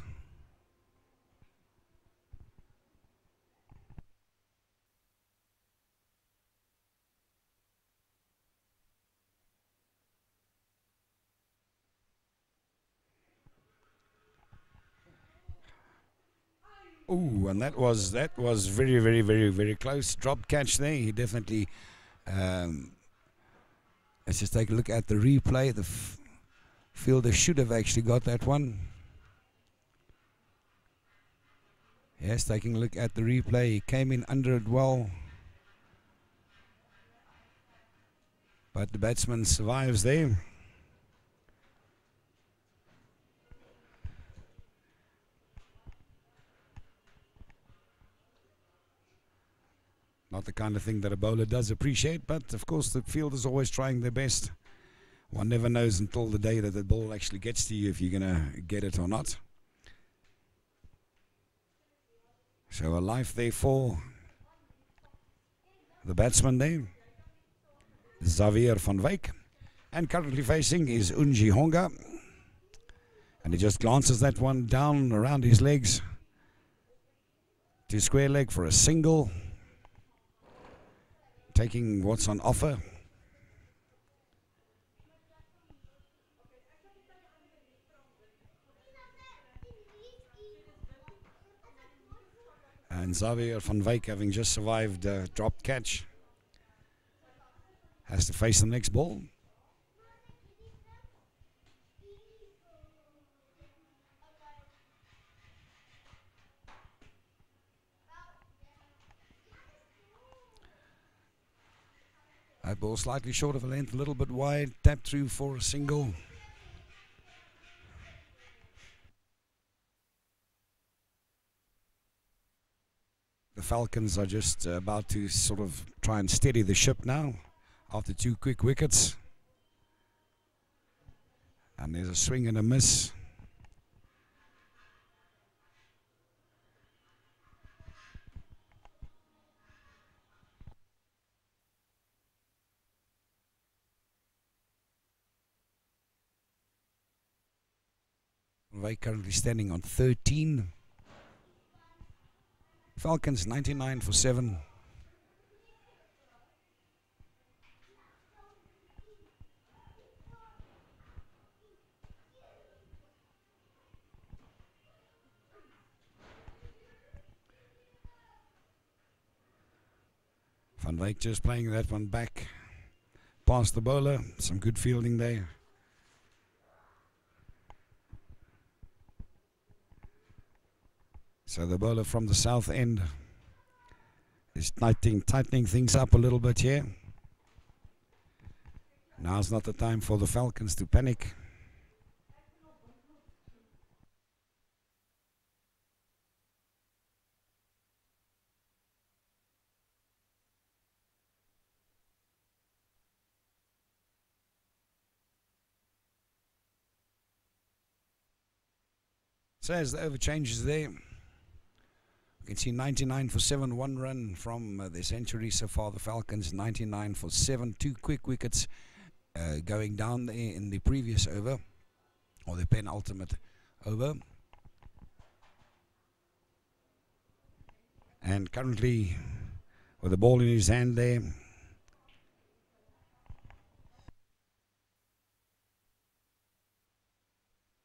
Ooh, and that was very, very, very, very close. Drop catch there. He definitely. Let's just take a look at the replay. The fielder should have actually got that one. Yes, taking a look at the replay. He came in under it well, but the batsman survives there. Not the kind of thing that a bowler does appreciate, but of course the field is always trying their best. One never knows until the day that the ball actually gets to you if you're going to get it or not. So a life there for the batsman there, Xavier van Wyk. And currently facing is Unji Honga. And he just glances that one down around his legs to square leg for a single. Taking what's on offer. And Xavier van Wyk, having just survived a drop catch, has to face the next ball. That ball slightly short of a length, a little bit wide, tapped through for a single. The Falcons are just about to sort of try and steady the ship now after two quick wickets. And there's a swing and a miss. van Wyk currently standing on 13. Falcons 99 for 7. Van Wyk just playing that one back past the bowler. Some good fielding there. So the bowler from the south end is tightening things up a little bit here. Now's not the time for the Falcons to panic. So as the over changes there, you can see 99 for 7, 1 run from the century so far. The Falcons 99 for 7, 2 quick wickets going down there in the previous over, or the penultimate over. And currently, with the ball in his hand there,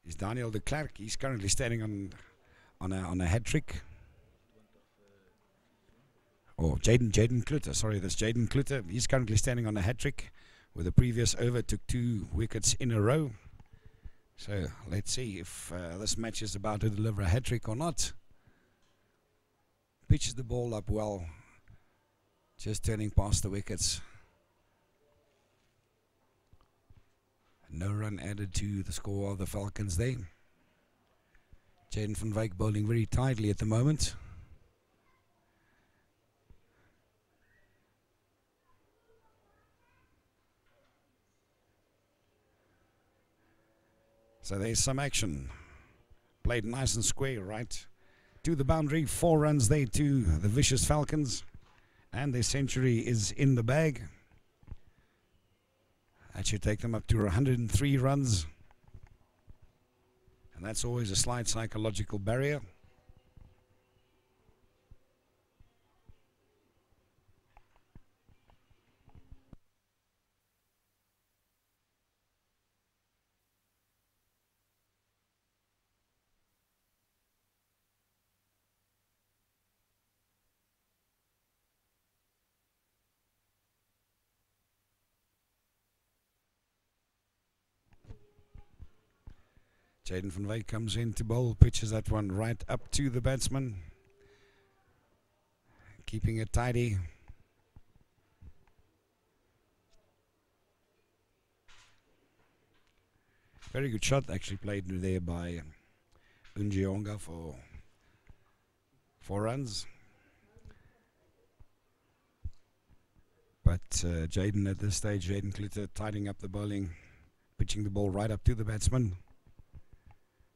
is Daniel de Klerk. He's currently standing on a hat trick. Oh, Jaden Klutter. Sorry, that's Jaden Klutter. He's currently standing on a hat trick. With the previous over, took 2 wickets in a row. So let's see if this match is about to deliver a hat trick or not. Pitches the ball up well, just turning past the wickets. No run added to the score of the Falcons there. Jaden van Wyk bowling very tightly at the moment. So there's some action. Played nice and square, right to the boundary. 4 runs there to the vicious Falcons. And their century is in the bag. That should take them up to 103 runs. And that's always a slight psychological barrier. Jaden van Wyk comes in to bowl, pitches that one right up to the batsman. Keeping it tidy. Very good shot actually played there by Unjionga for 4 runs. But Jaden at this stage, Jaden Klutter tidying up the bowling, pitching the ball right up to the batsman.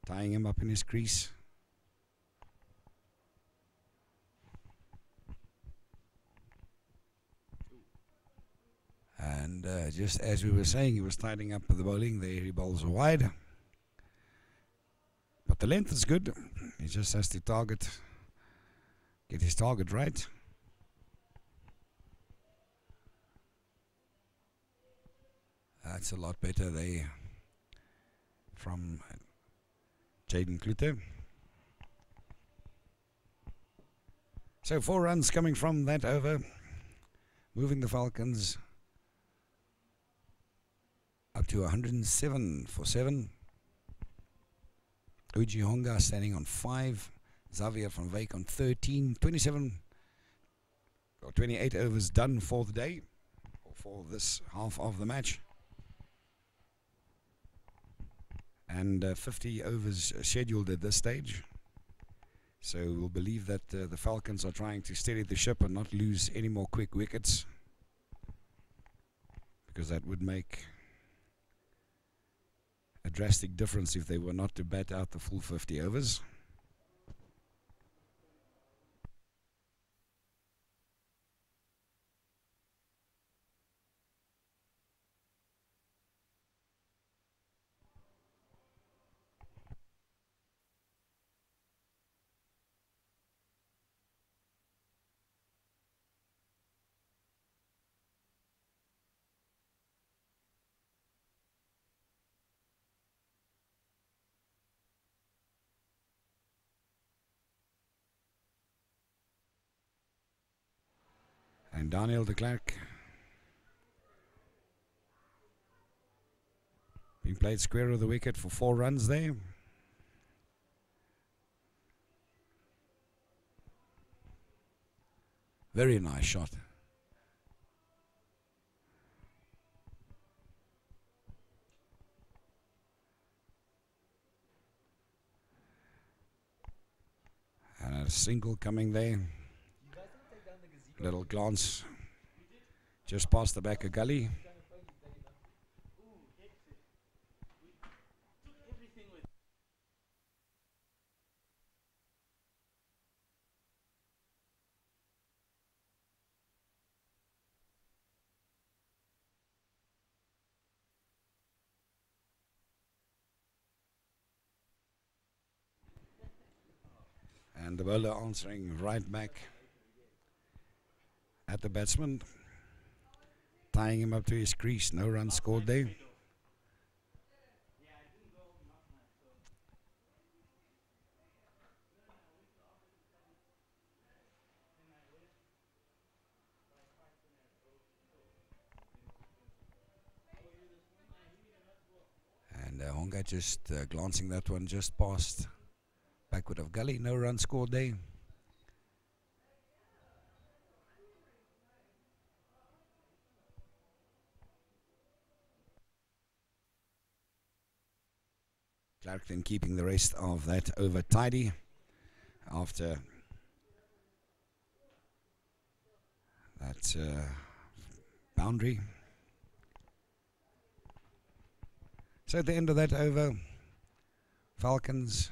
Tying him up in his crease. And just as we were saying, he was tidying up the bowling. There he bowls wide. But the length is good. He just has to get his target right. That's a lot better there from Jaden Klutter. So 4 runs coming from that over, moving the Falcons up to 107 for 7. Unjionga standing on 5. Xavier van Wyk on 13. 27 or 28 overs done for the day, or for this half of the match. And 50 overs scheduled at this stage. So we'll believe that the Falcons are trying to steady the ship and not lose any more quick wickets, because that would make a drastic difference if they were not to bat out the full 50 overs. And Daniel de Klerk being played square of the wicket for 4 runs there. Very nice shot. And a single coming there. Little glance just past the back of gully. And the bowler answering right back at the batsman, tying him up to his crease. No runs scored there. And Honga just glancing that one just past backward of gully. No runs scored there. Clark then keeping the rest of that over tidy after that boundary. So at the end of that over, Falcons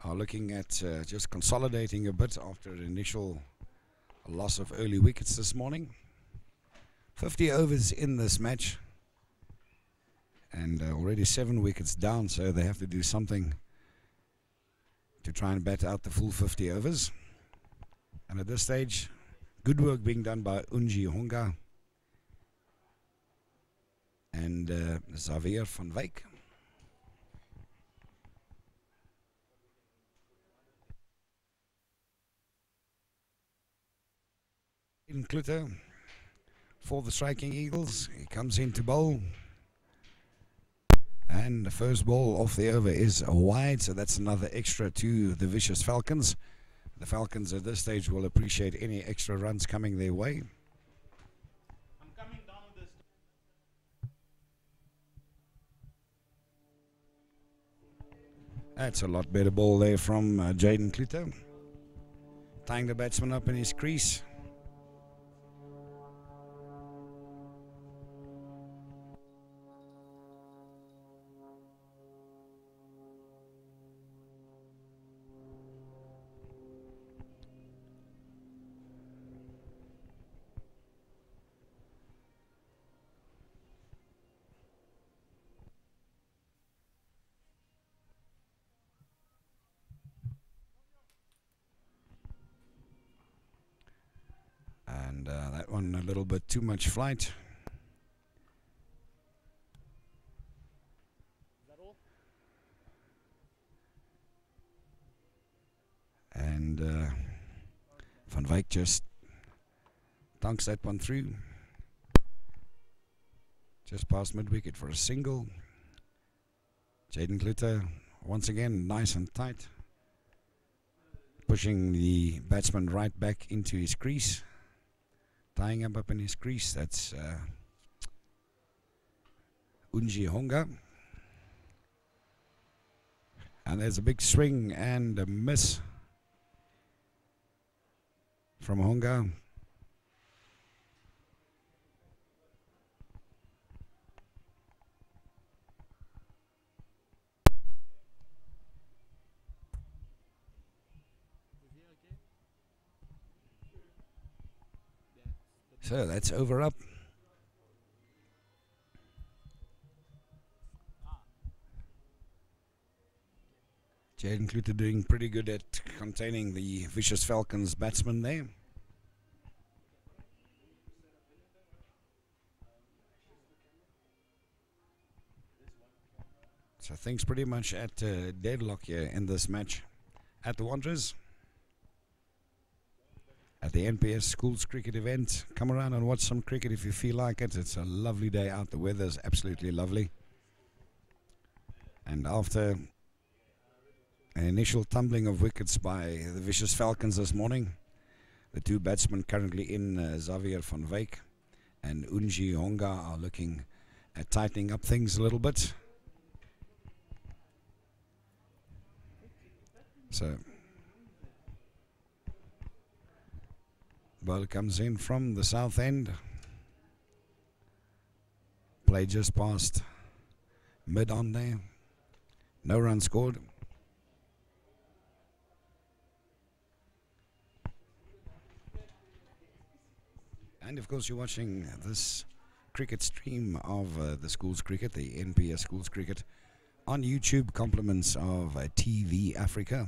are looking at just consolidating a bit after an initial loss of early wickets this morning. 50 overs in this match. And already 7 wickets down, so they have to do something to try and bat out the full 50 overs. And at this stage, good work being done by Unji Honga and Xavier van Wyk. In Klutter for the striking Eagles. He comes in to bowl. And the first ball off the over is wide, so that's another extra to the vicious Falcons. The Falcons at this stage will appreciate any extra runs coming their way. I'm coming down this. That's a lot better ball there from Jaden Klutter. Tying the batsman up in his crease. And that one a little bit too much flight. Is that all? And Van Wyk just dunks that one through. Just past mid-wicket for a single. Jaden Klutter once again nice and tight. Pushing the batsman right back into his crease. Tying him up in his crease. That's Unji Honga. And there's a big swing and a miss from Honga. So that's over up. Jaden Klutter doing pretty good at containing the vicious Falcons batsman there. So things pretty much at deadlock here in this match at the Wanderers. at the NPS Schools Cricket event. Come around and watch some cricket if you feel like it. It's a lovely day out. The weather's absolutely lovely. And after an initial tumbling of wickets by the Vicious Falcons this morning, the two batsmen currently in, Xavier van Wyk and Unji Honga, are looking at tightening up things a little bit. So, ball comes in from the south end. Play just past mid on there. No run scored. And of course, you're watching this cricket stream of the schools cricket, the NPS schools cricket, on YouTube. Compliments of TV Africa.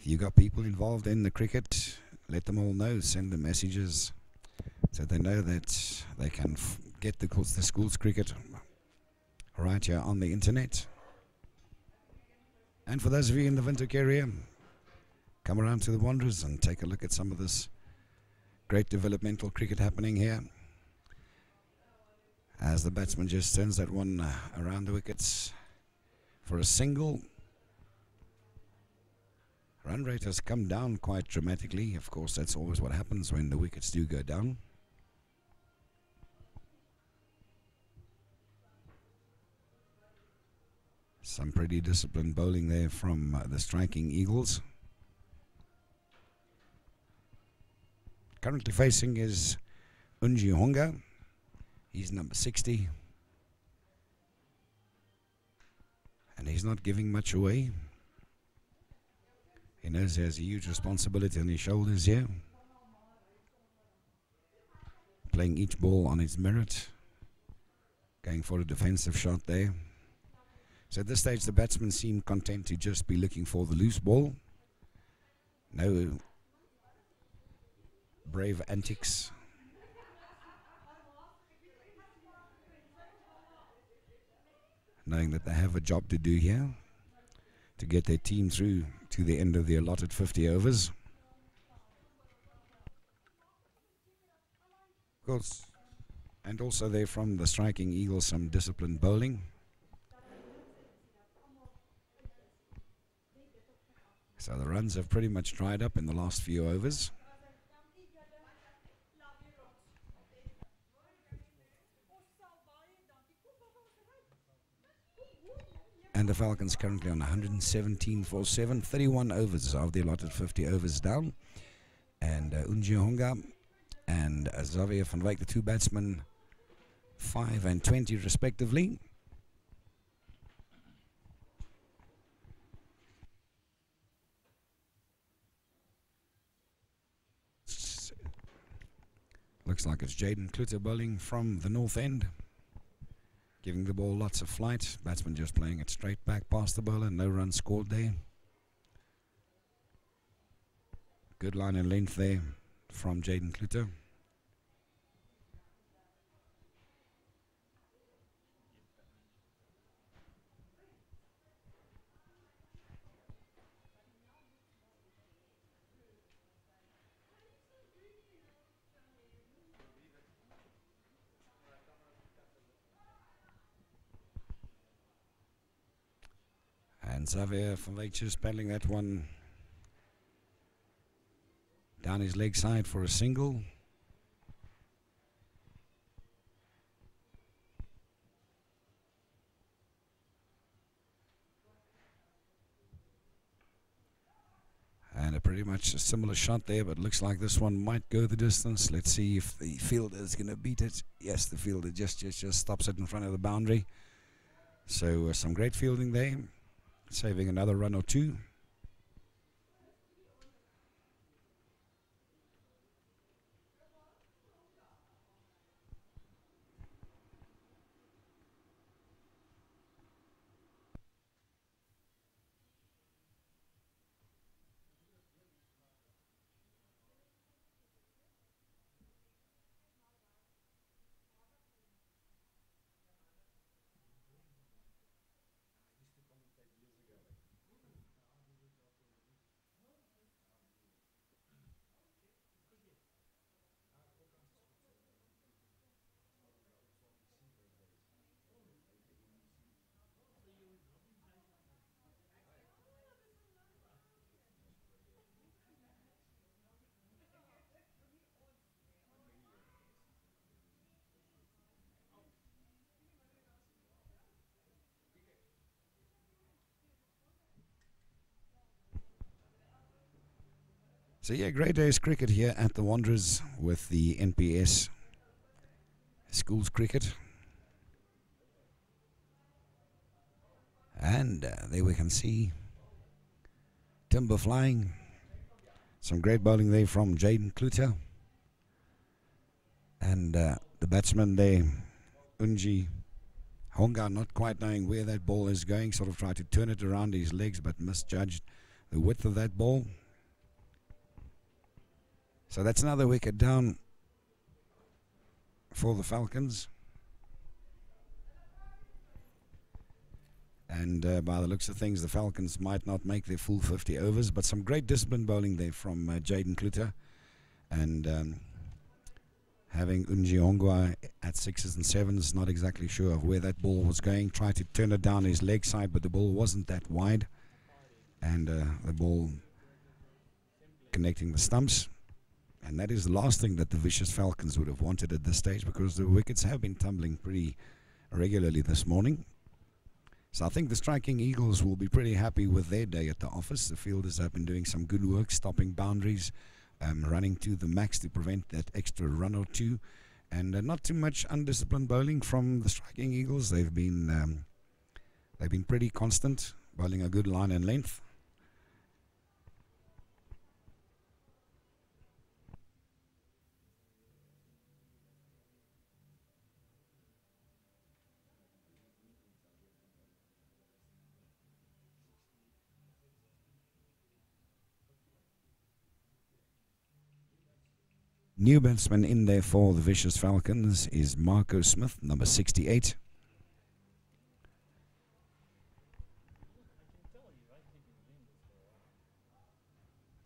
If you got people involved in the cricket, let them all know. Send them messages so they know that they can get the schools cricket right here on the internet. And for those of you in the Windhoek area, come around to the Wanderers and take a look at some of this great developmental cricket happening here. As the batsman just turns that one around the wickets for a single. Run rate has come down quite dramatically. Of course, that's always what happens when the wickets do go down. Some pretty disciplined bowling there from the striking Eagles. Currently facing is Unji Honga. He's number 60. And he's not giving much away. He knows he has a huge responsibility on his shoulders here. Playing each ball on its merit. Going for a defensive shot there. So at this stage the batsmen seem content to just be looking for the loose ball. No brave antics. Knowing that they have a job to do here to get their team through to the end of the allotted 50 overs. Of course, and also there from the striking Eagles some disciplined bowling. So the runs have pretty much dried up in the last few overs. And the Falcons currently on 117 for 7, 31 overs of the allotted 50 overs down. And Unji Honga and Xavier van Wyk, the two batsmen, 5 and 20 respectively. Looks like it's Jaden Kluter bowling from the north end. Giving the ball lots of flight. Batsman just playing it straight back past the bowler. No run scored there. Good line and length there from Jaden Kluter. And Xavier van Wyk just battling that one down his leg side for a single. And a pretty much a similar shot there, but looks like this one might go the distance. Let's see if the fielder is going to beat it. Yes, the fielder just stops it in front of the boundary. So some great fielding there, saving another run or two. So yeah, great day's cricket here at the Wanderers with the NPS schools cricket. And there we can see timber flying. Some great bowling there from Jaden Kluter. And the batsman there, Unji Honga, not quite knowing where that ball is going, sort of tried to turn it around his legs but misjudged the width of that ball. So that's another wicket down for the Falcons. And by the looks of things, the Falcons might not make their full 50 overs, but some great discipline bowling there from Jaden Kluter. And having Unji Ongwa at 6s and 7s, not exactly sure of where that ball was going. Tried to turn it down his leg side, but the ball wasn't that wide. And the ball connecting the stumps. And that is the last thing that the vicious Falcons would have wanted at this stage, because the wickets have been tumbling pretty regularly this morning. So I think the striking Eagles will be pretty happy with their day at the office. The fielders have been doing some good work, stopping boundaries, running to the max to prevent that extra run or two. And not too much undisciplined bowling from the striking Eagles. They've been pretty constant, bowling a good line and length. New batsman in there for the vicious Falcons is Marco Smith, number 68.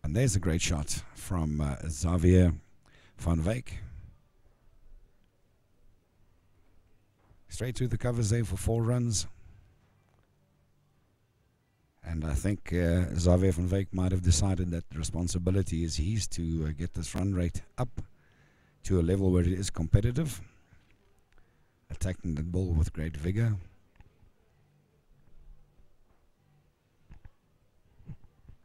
And there's a great shot from Xavier van Wyk. Straight through the covers there for 4 runs. And I think Xavier van Wyk might have decided that the responsibility is his to get this run rate up to a level where it is competitive. Attacking the ball with great vigor.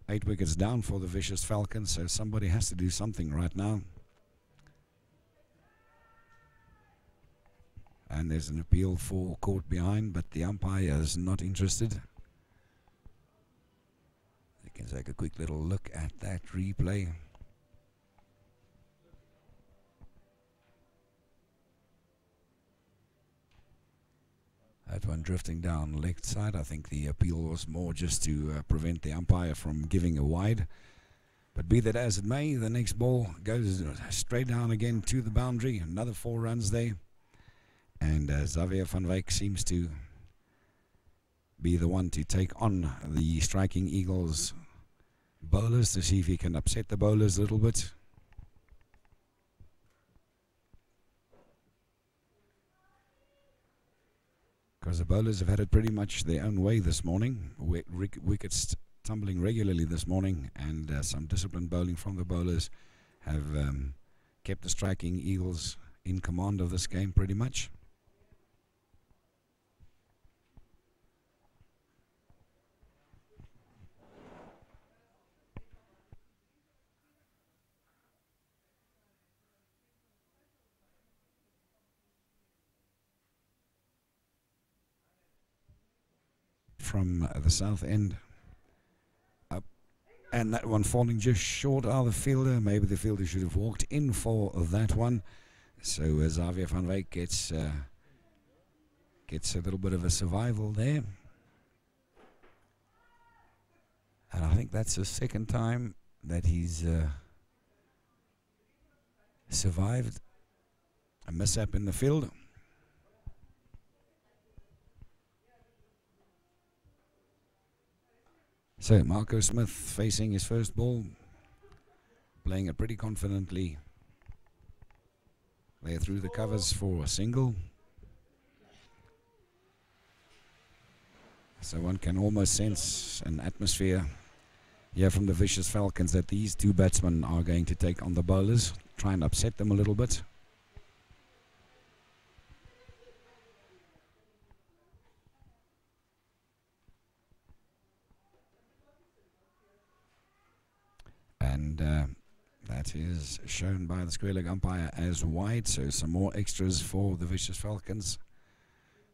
Eight wickets down for the vicious Falcons, so somebody has to do something right now. And there's an appeal for caught behind, but the umpire is not interested. You can take a quick little look at that replay. That one drifting down left side. I think the appeal was more just to prevent the umpire from giving a wide. But be that as it may, the next ball goes straight down again to the boundary. Another 4 runs there. And Xavier van Wyk seems to be the one to take on the striking Eagles bowlers to see if he can upset the bowlers a little bit. Because the bowlers have had it pretty much their own way this morning. Wickets tumbling regularly this morning, and some disciplined bowling from the bowlers have kept the striking Eagles in command of this game pretty much. From the south end up, and that one falling just short of the fielder. Maybe the fielder should have walked in for that one. So Xavier van Wyk gets a little bit of a survival there, and I think that's the second time that he's survived a mishap in the field. So Marco Smith facing his first ball, playing it pretty confidently. They're through the covers for a single. So one can almost sense an atmosphere here from the vicious Falcons that these two batsmen are going to take on the bowlers, try and upset them a little bit. And That is shown by the square leg umpire as wide, so some more extras for the Vicious Falcons,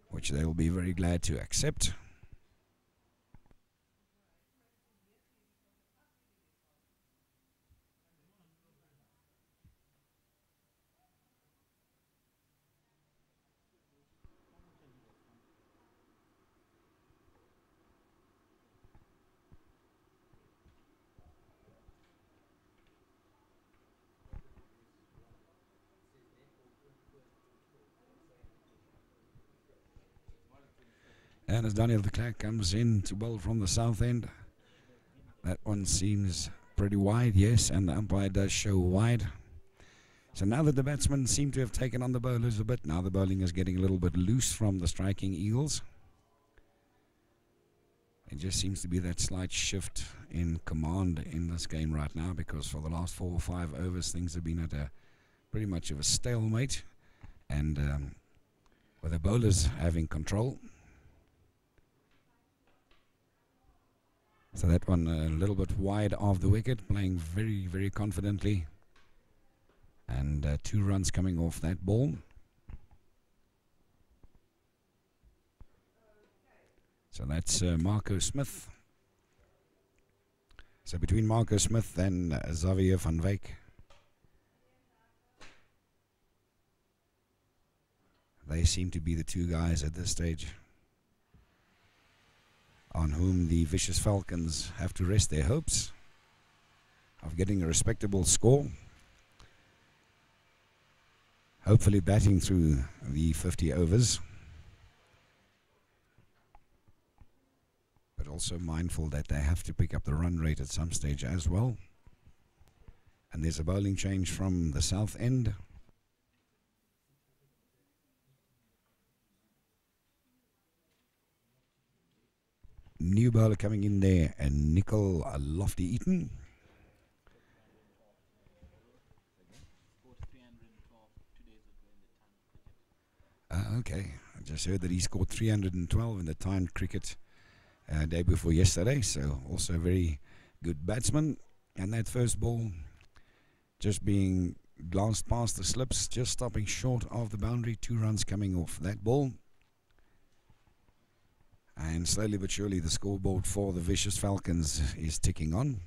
which they will be very glad to accept. And as Daniel de Klerk comes in to bowl from the south end, that one seems pretty wide, yes, and the umpire does show wide. So now that the batsmen seem to have taken on the bowlers a bit, now the bowling is getting a little bit loose from the striking Eagles. It just seems to be that slight shift in command in this game right now, because for the last 4 or 5 overs things have been at a pretty much of a stalemate, and with the bowlers having control. So that one a little bit wide of the wicket, playing very, very confidently. And 2 runs coming off that ball. So that's Marco Smith. So between Marco Smith and Xavier van Wyk, they seem to be the 2 guys at this stage on whom the Vicious Falcons have to rest their hopes of getting a respectable score. Hopefully batting through the 50 overs. But also mindful that they have to pick up the run rate at some stage as well. And there's a bowling change from the south end. New bowler coming in there, and Nicol Lofty-Eaton. Okay, I just heard that he scored 312 in the timed cricket day before yesterday, so also a very good batsman. And that first ball just being glanced past the slips, just stopping short of the boundary. 2 runs coming off that ball. And slowly but surely the scoreboard for the Vicious Falcons is ticking on.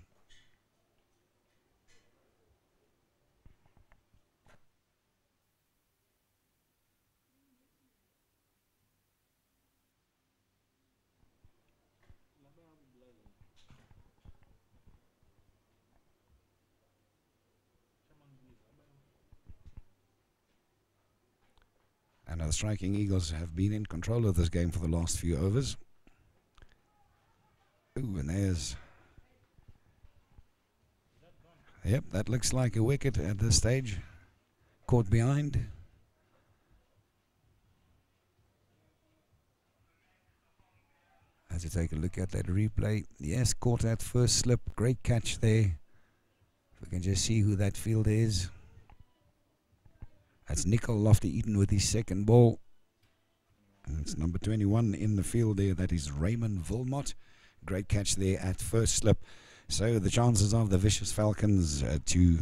And the striking Eagles have been in control of this game for the last few overs. Ooh, and there's... Yep, that looks like a wicket at this stage. Caught behind. As you take a look at that replay. Yes, caught that first slip. Great catch there. If we can just see who that fielder is. That's Nicol Lofty-Eaton with his second ball. And it's number 21 in the field there. That is Raymond Wilmot. Great catch there at first slip. So the chances of the Vicious Falcons to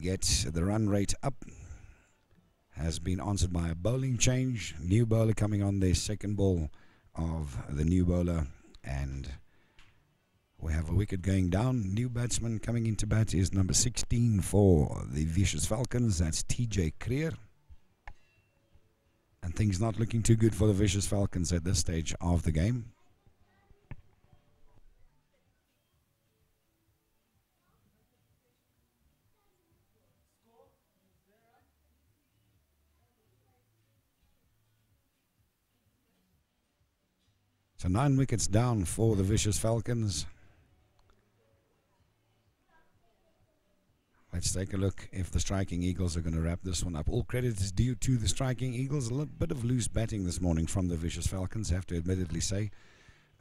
get the run rate up has been answered by a bowling change. New bowler coming on their second ball of the new bowler. And we have a wicket going down. New batsman coming into bat is number 16 for the Vicious Falcons. That's TJ Creer. And things not looking too good for the Vicious Falcons at this stage of the game. So 9 wickets down for the Vicious Falcons. Let's take a look if the striking Eagles are going to wrap this one up. All credit is due to the striking Eagles. A little bit of loose batting this morning from the Vicious Falcons. I have to admittedly say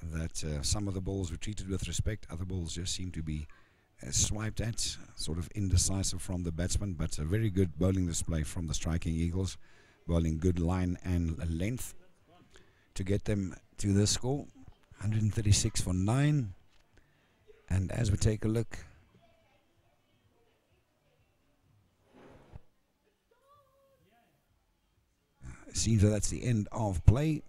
that some of the balls were treated with respect. Other balls just seem to be swiped at, sort of indecisive from the batsman. But a very good bowling display from the striking Eagles. Bowling good line and length to get them to this score. 136 for 9. And as we take a look Seems that that's the end of play.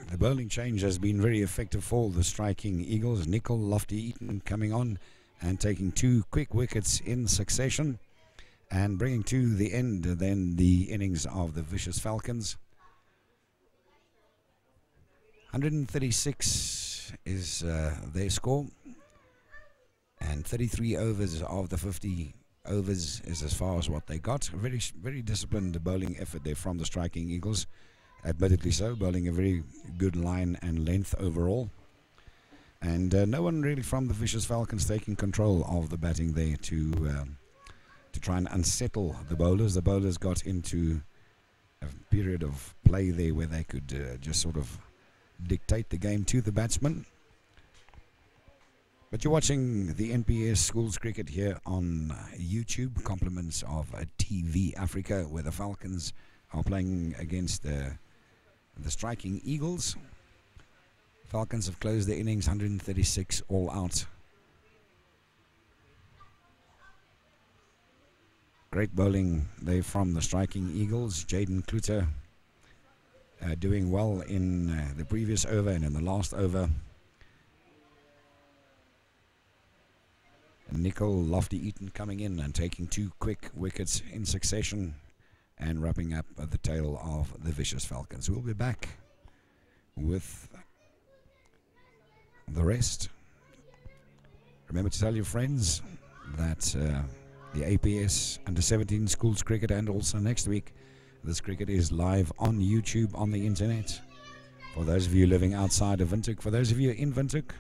The bowling change has been very effective for the striking Eagles. Nicol Lofty-Eaton coming on and taking 2 quick wickets in succession and bringing to the end then the innings of the Vicious Falcons. 136 is their score, and 33 overs of the 50 overs is as far as what they got. A very disciplined bowling effort there from the striking Eagles. Admittedly so, bowling a very good line and length overall. And no one really from the Vicious Falcons taking control of the batting there to try and unsettle the bowlers. The bowlers got into a period of play there where they could just sort of dictate the game to the batsmen. But you're watching the NPS Schools Cricket here on YouTube, compliments of TV Africa, where the Falcons are playing against the striking Eagles. Falcons have closed their innings 136 all out. Great bowling there from the striking Eagles. Jaden Kluter doing well in the previous over and in the last over. And Nicol Lofty-Eaton coming in and taking 2 quick wickets in succession and wrapping up the tail of the Vicious Falcons. We'll be back with the rest. Remember to tell your friends that the APS Under-17 Schools Cricket, and also next week this cricket is live on YouTube on the internet. For those of you living outside of Windhoek, for those of you in Windhoek,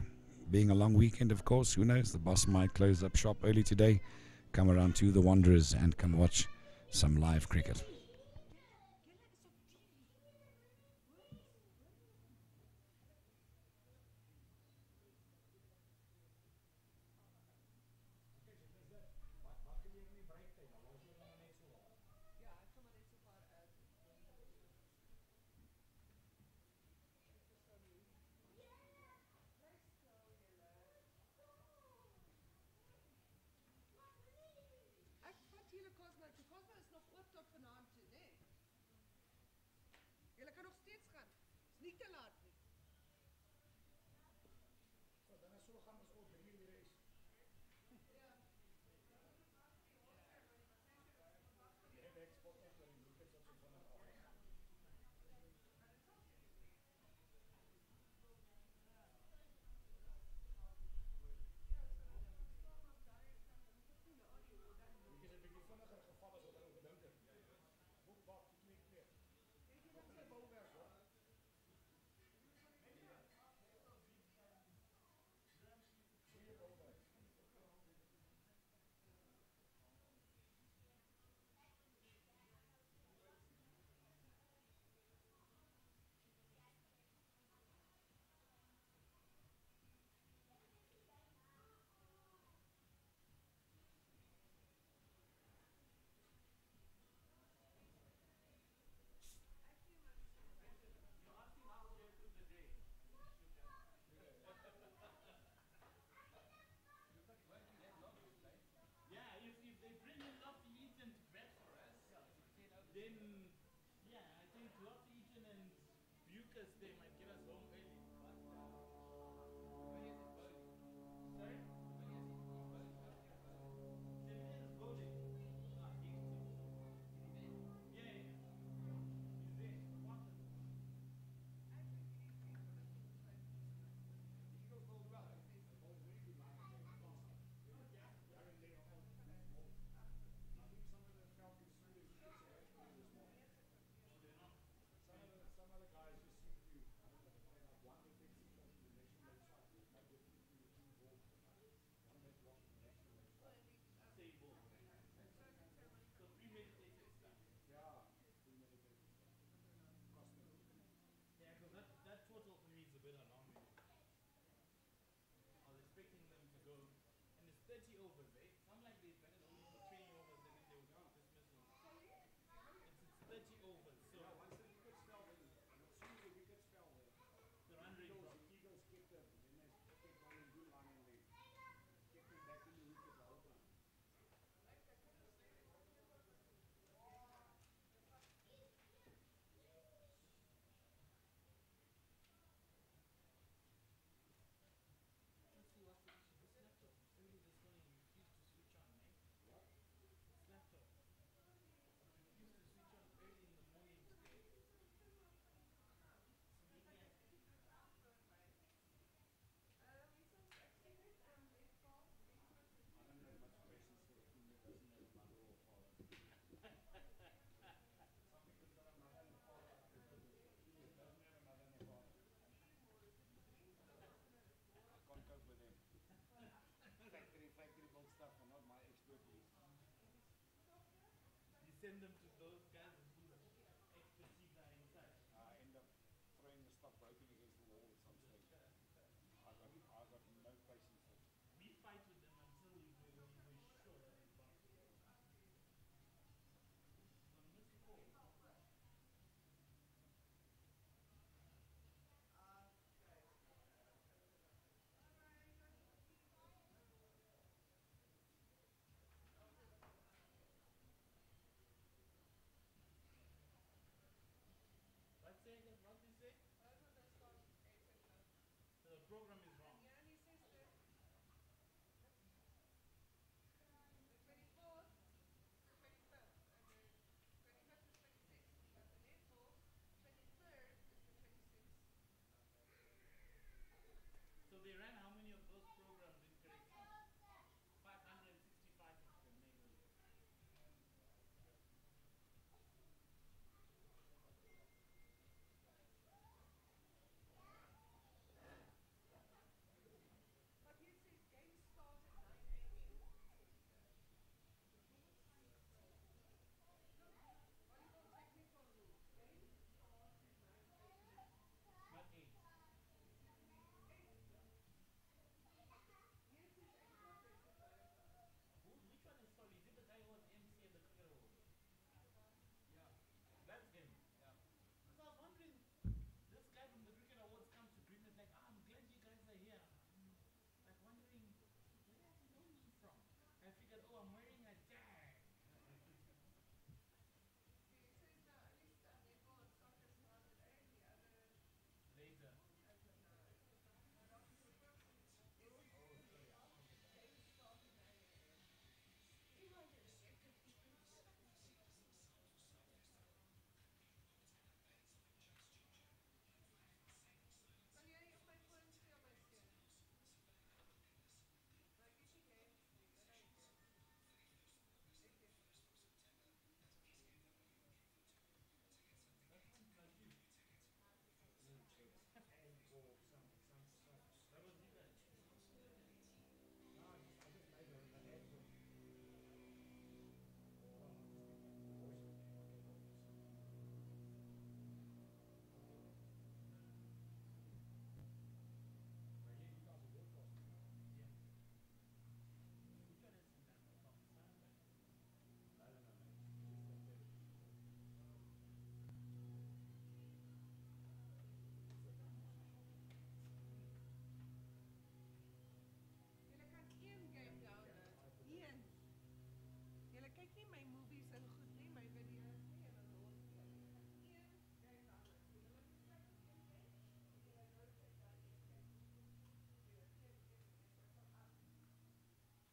being a long weekend, of course, who knows, the boss might close up shop early today. Come around to the Wanderers and come watch some live cricket. 30 overs, eh? Some like they batted only for 20 overs and then they would take dismissals. It's 30 overs, so Yeah, once the wickets fell, then as soon as the wickets fell, the run rate dropped. the Eagles kept them. Then they kept running good run and they kept them back in the wicket the whole time. Let's see what's the issue. This laptop, early this morning, refused to switch on, eh? What? This laptop, it refused to switch on early in the morning today. So maybe I I don't have much patience for a king that doesn't have a mother or a father. Some king's got a mother and a father. I can cope with. A king that doesn't have a mother and a father. I can't cope with them. Factory built stuff are not my expertise. you send them to those guys whose expertise are inside. I end up throwing the stuff broken against the wall at some stage. I got no patience for it. We fight with them until we're sure that it's lost. On missed call. What say again? What did you say? So the program is wrong. So they ran how many of those programs incorrectly? 565 if you can make it. Not 8. Which one is Solly? Is it the guy who was MC at the Cricket Awards? Yeah, That's him. yeah. Because I was wondering, this guy from the Cricket Awards comes to greet us like, I'm glad you guys are here. I'm like wondering, where does he know me from? I figured, oh, I'm wearing a tag. Later. Oh, sorry, I'll check it out. That sounds like you. Or some stuff. That was you guys. No, I just made an ad for him. Well, I've just been making the voice for him. I can help you some. But yeah, you guys are broadcasting now. Yeah. Which one is in that from Sunday? No, mate. Just from television. It's a big musician. Game You can download. type in the Ian, names. julle kyk nie my movies en goed nie, my video's nie en dan los jy. Een game download. So julle moet kyk op een game en julle nou check daai een game.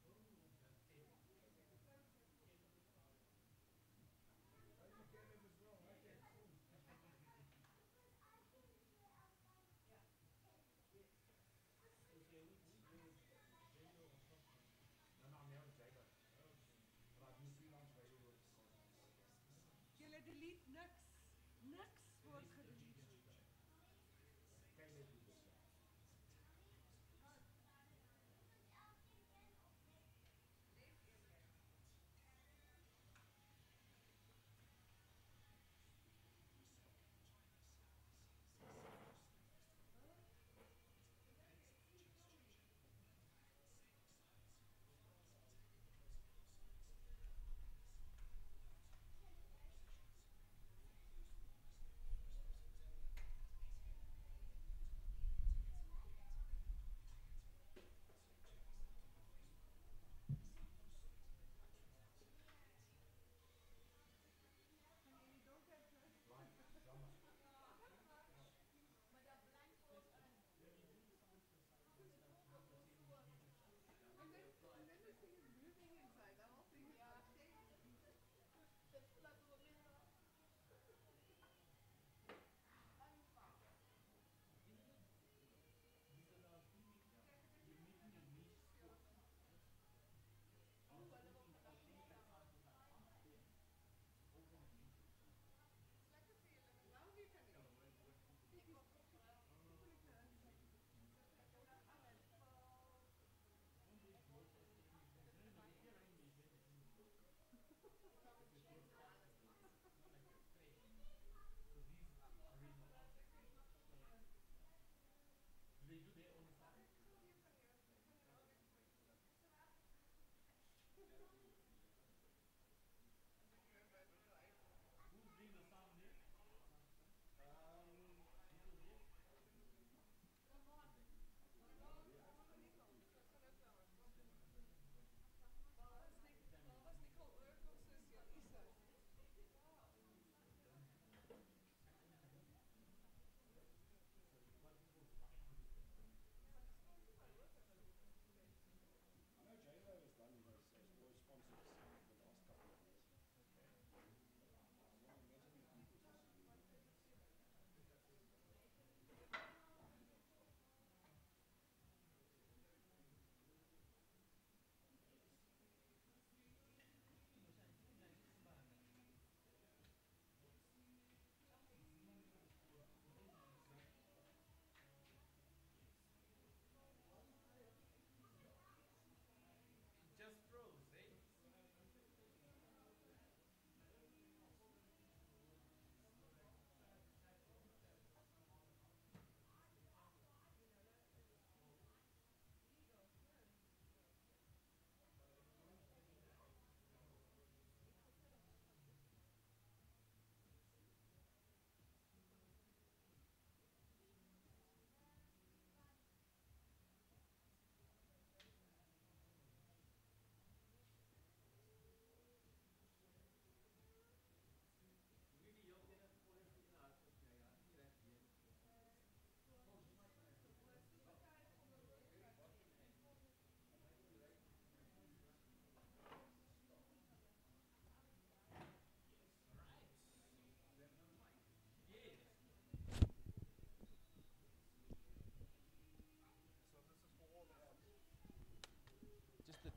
So julle een SMS wat sal af. Oh, that's 10. Yes, ek het nou met 10 betaal. Oh, you get it as well. Okay, cool. Ja. Yes. Okay, we do radio or podcast. No, I'm here on Jago. Okay. But I do freelance radio work for Cosmos. Julle delete niks. Niks word Delete the gedelete. previous show. Caleb did this one. Net een game. Julle ek sien Tommy.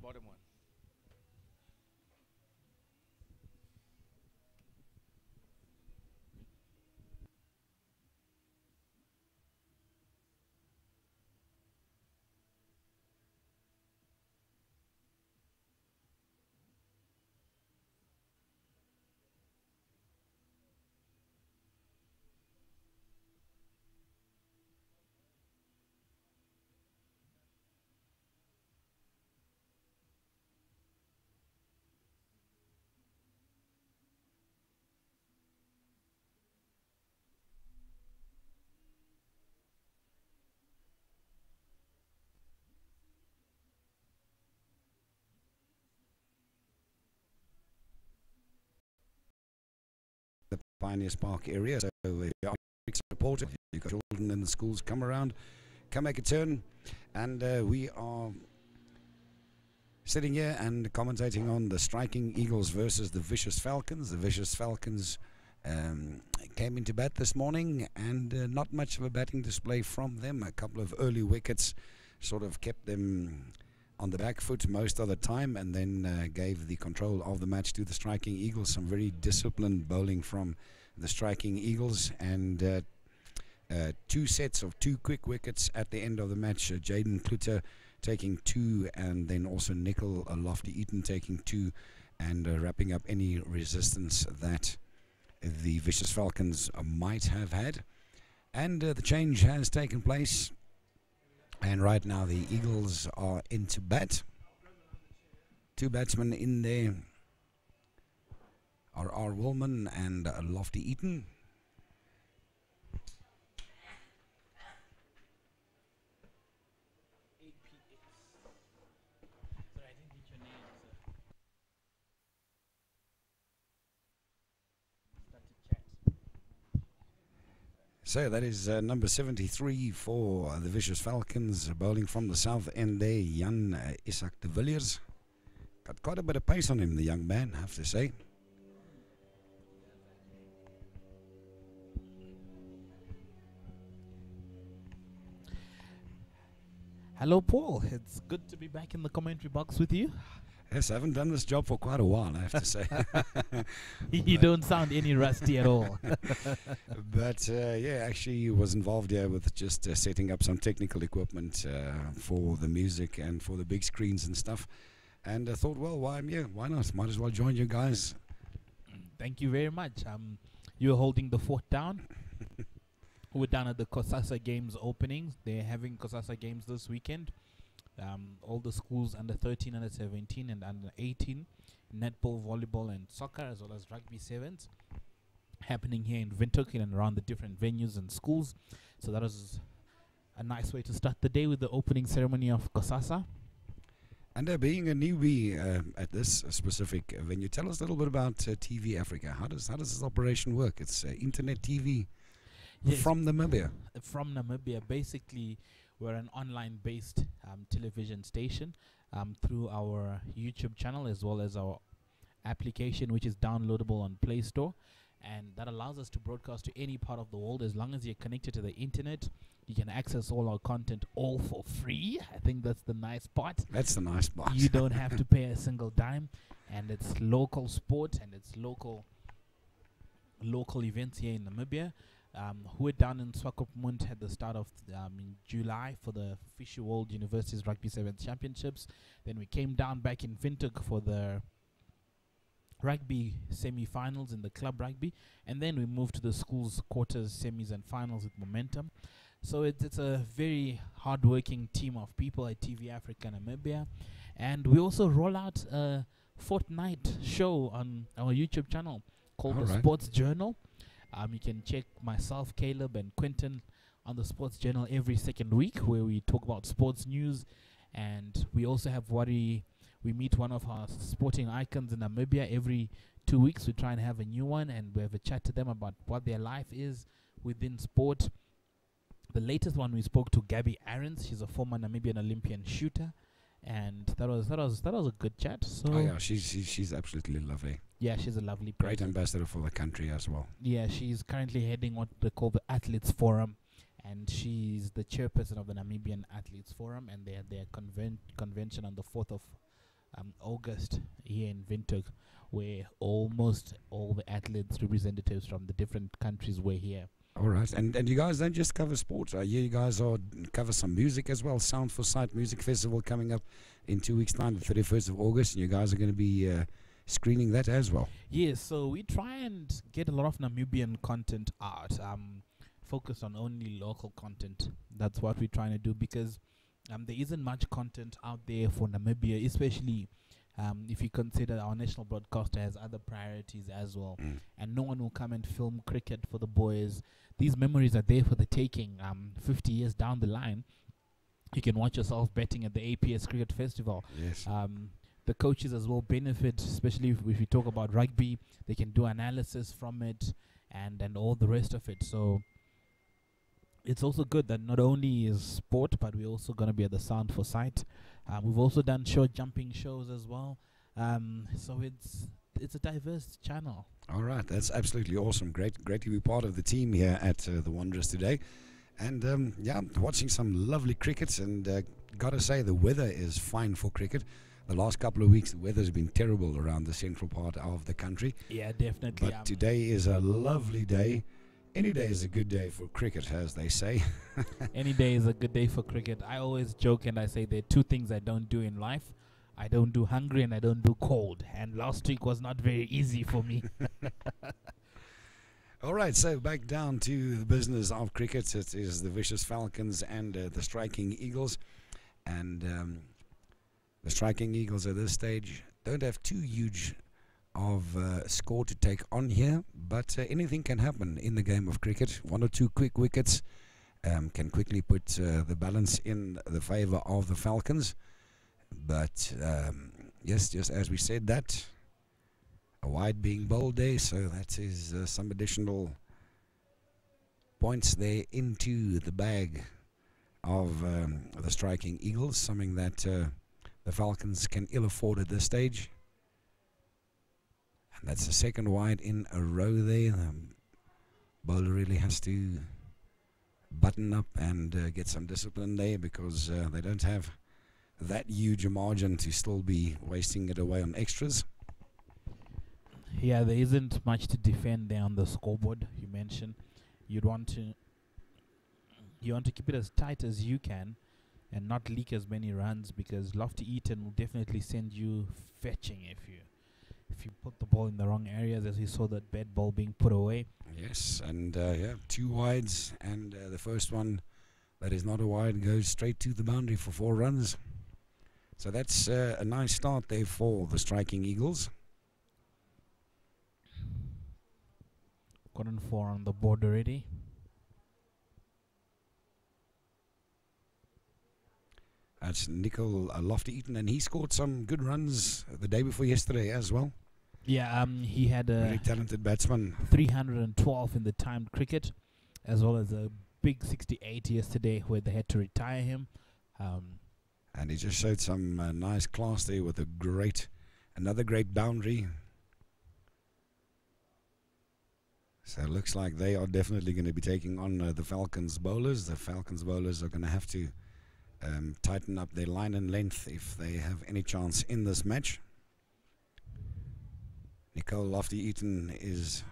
Bottom one. The Pioneers Park area. So if you are supportive, you've got children in the schools, come around, come make a turn. And we are sitting here and commentating on the Striking Eagles versus the Vicious Falcons. The Vicious Falcons came into bat this morning, and not much of a batting display from them. A couple of early wickets sort of kept them on the back foot most of the time, and then gave the control of the match to the Striking Eagles. Some very disciplined bowling from the Striking Eagles, and 2 sets of 2 quick wickets at the end of the match. Jaden Kluter taking 2, and then also Nickel Lofty Eaton taking 2, and wrapping up any resistance that the Vicious Falcons might have had. And the change has taken place, and right now the Eagles are into bat. 2 batsmen in there are R. Woolman and Lofty Eaton. APS. Sorry, I didn't get your name, sir. Start to chat. So that is number 73 for the Vicious Falcons, bowling from the south end there, Jan Isak de Villiers. Got quite a bit of pace on him, the young man, I have to say. Hello, Paul. It's good to be back in the commentary box with you. Yes, I haven't done this job for quite a while, I have to say. You don't sound any rusty at all. But yeah, actually was involved here with just setting up some technical equipment for the music and for the big screens and stuff. And I thought, well, why I'm here? Why not? Might as well join you guys. Thank you very much. You're holding the fort down. We're down at the Kosasa Games openings. They're having Kosasa Games this weekend. All the schools under 13, under 17, and under 18, netball, volleyball, and soccer, as well as rugby sevens, happening here in Windhoek and around the different venues and schools. So that was a nice way to start the day with the opening ceremony of Kosasa. And being a newbie at this specific venue, tell us a little bit about TV Africa. How does this operation work? It's internet TV from Namibia. From Namibia, basically, we're an online-based television station through our YouTube channel as well as our application, which is downloadable on Play Store, and that allows us to broadcast to any part of the world. As long as you're connected to the internet, you can access all our content all for free. I think that's the nice part. That's the nice part. You don't have to pay a single dime, and it's local sport and it's local events here in Namibia. We're down in Swakopmund at the start of in July for the Fisher World Universities Rugby Sevens Championships. Then we came down back in Windhoek for the rugby semi-finals in the club rugby, and then we moved to the schools quarters, semis, and finals with momentum. So it's a very hard-working team of people at TV Africa Namibia, and we also roll out a fortnight show on our YouTube channel called The Sports Journal. You can check myself, Caleb, and Quentin on the Sports Journal every second week, where we talk about sports news, and we also have we meet one of our sporting icons in Namibia every 2 weeks. We try and have a new one, and we have a chat to them about what their life is within sport. The latest one, we spoke to Gabby Aarons. She's a former Namibian Olympian shooter, and that was a good chat. So yeah, she's absolutely lovely. Yeah, she's a lovely person. Great ambassador for the country as well. Yeah, she's currently heading what they call the Athletes Forum, and she's the chairperson of the Namibian Athletes Forum, and they had their convention on the 4th of August here in Windhoek, where almost all the athletes representatives from the different countries were here. All right, and you guys don't just cover sports. You guys are cover some music as well. Sound for Sight Music Festival coming up in 2 weeks' time, the 31st of August, and you guys are going to be screening that as well. Yes, so we try and get a lot of Namibian content out. Focus on only local content. That's what we're trying to do, because there isn't much content out there for Namibia, especially if you consider our national broadcaster has other priorities as well. And no one will come and film cricket for the boys. These memories are there for the taking. 50 years down the line, you can watch yourself betting at the APS Cricket Festival. Yes. The coaches as well benefit, especially if we talk about rugby. They can do analysis from it and all the rest of it. So it's also good that not only is sport, but we're also going to be at the Sound for Sight. We've also done short jumping shows as well. So it's a diverse channel. All right, that's absolutely awesome. Great to be part of the team here at the Wanderers today. And yeah, watching some lovely cricket, and gotta say the weather is fine for cricket. The last couple of weeks the weather's been terrible around the central part of the country. Yeah, definitely. But today is a lovely day. Any day is a good day for cricket, as they say. Any day is a good day for cricket. I always joke and I say there are two things I don't do in life. I don't do hungry and I don't do cold. And last week was not very easy for me. All right, so back down to the business of cricket. It is the Vicious Falcons and the Striking Eagles. And the Striking Eagles at this stage don't have too huge of score to take on here, but anything can happen in the game of cricket. One or two quick wickets can quickly put the balance in the favor of the Falcons. But yes, just as we said, that a wide being bowled there, so that is some additional points there into the bag of the Striking Eagles, something that the Falcons can ill afford at this stage. And that's the second wide in a row there. The bowler really has to button up and get some discipline there, because they don't have that huge a margin to still be wasting it away on extras. Yeah, there isn't much to defend there on the scoreboard. You mentioned you want to keep it as tight as you can and not leak as many runs, because Lofty Eaton will definitely send you fetching if you put the ball in the wrong areas, as we saw that bad ball being put away. Yes, and yeah, 2 wides, and the first one that is not a wide goes straight to the boundary for 4 runs. So that's a nice start there for the Striking Eagles. Gotten 4 on the board already. That's Nicol Lofty Eaton, and he scored some good runs the day before yesterday as well. Yeah, he had a Very talented batsman. 312 in the timed cricket, as well as a big 68 yesterday where they had to retire him. And he just showed some nice class there with another great boundary. So it looks like they are definitely going to be taking on the Falcons bowlers. The Falcons bowlers are going to have to tighten up their line and length if they have any chance in this match. Nicol Lofty Eaton is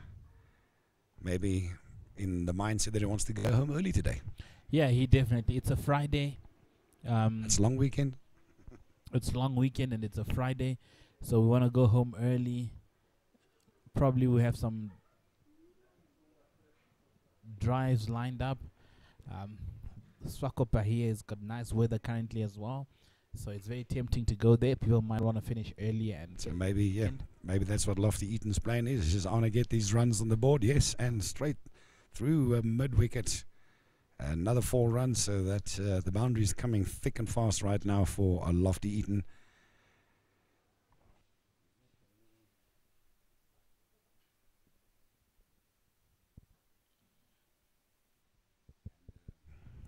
maybe in the mindset that he wants to go home early today. Yeah, he definitely. It's a Friday. It's a long weekend. It's a long weekend and it's a Friday, so we want to go home early. Probably we have some drives lined up. Swakopa here has got nice weather currently as well, so it's very tempting to go there. People might want to finish early, and so maybe that's what Lofty Eaton's plan is. He says, I want to get these runs on the board, yes, and straight through mid-wicket. Another 4 runs, so that the boundary is coming thick and fast right now for Lofty Eaton.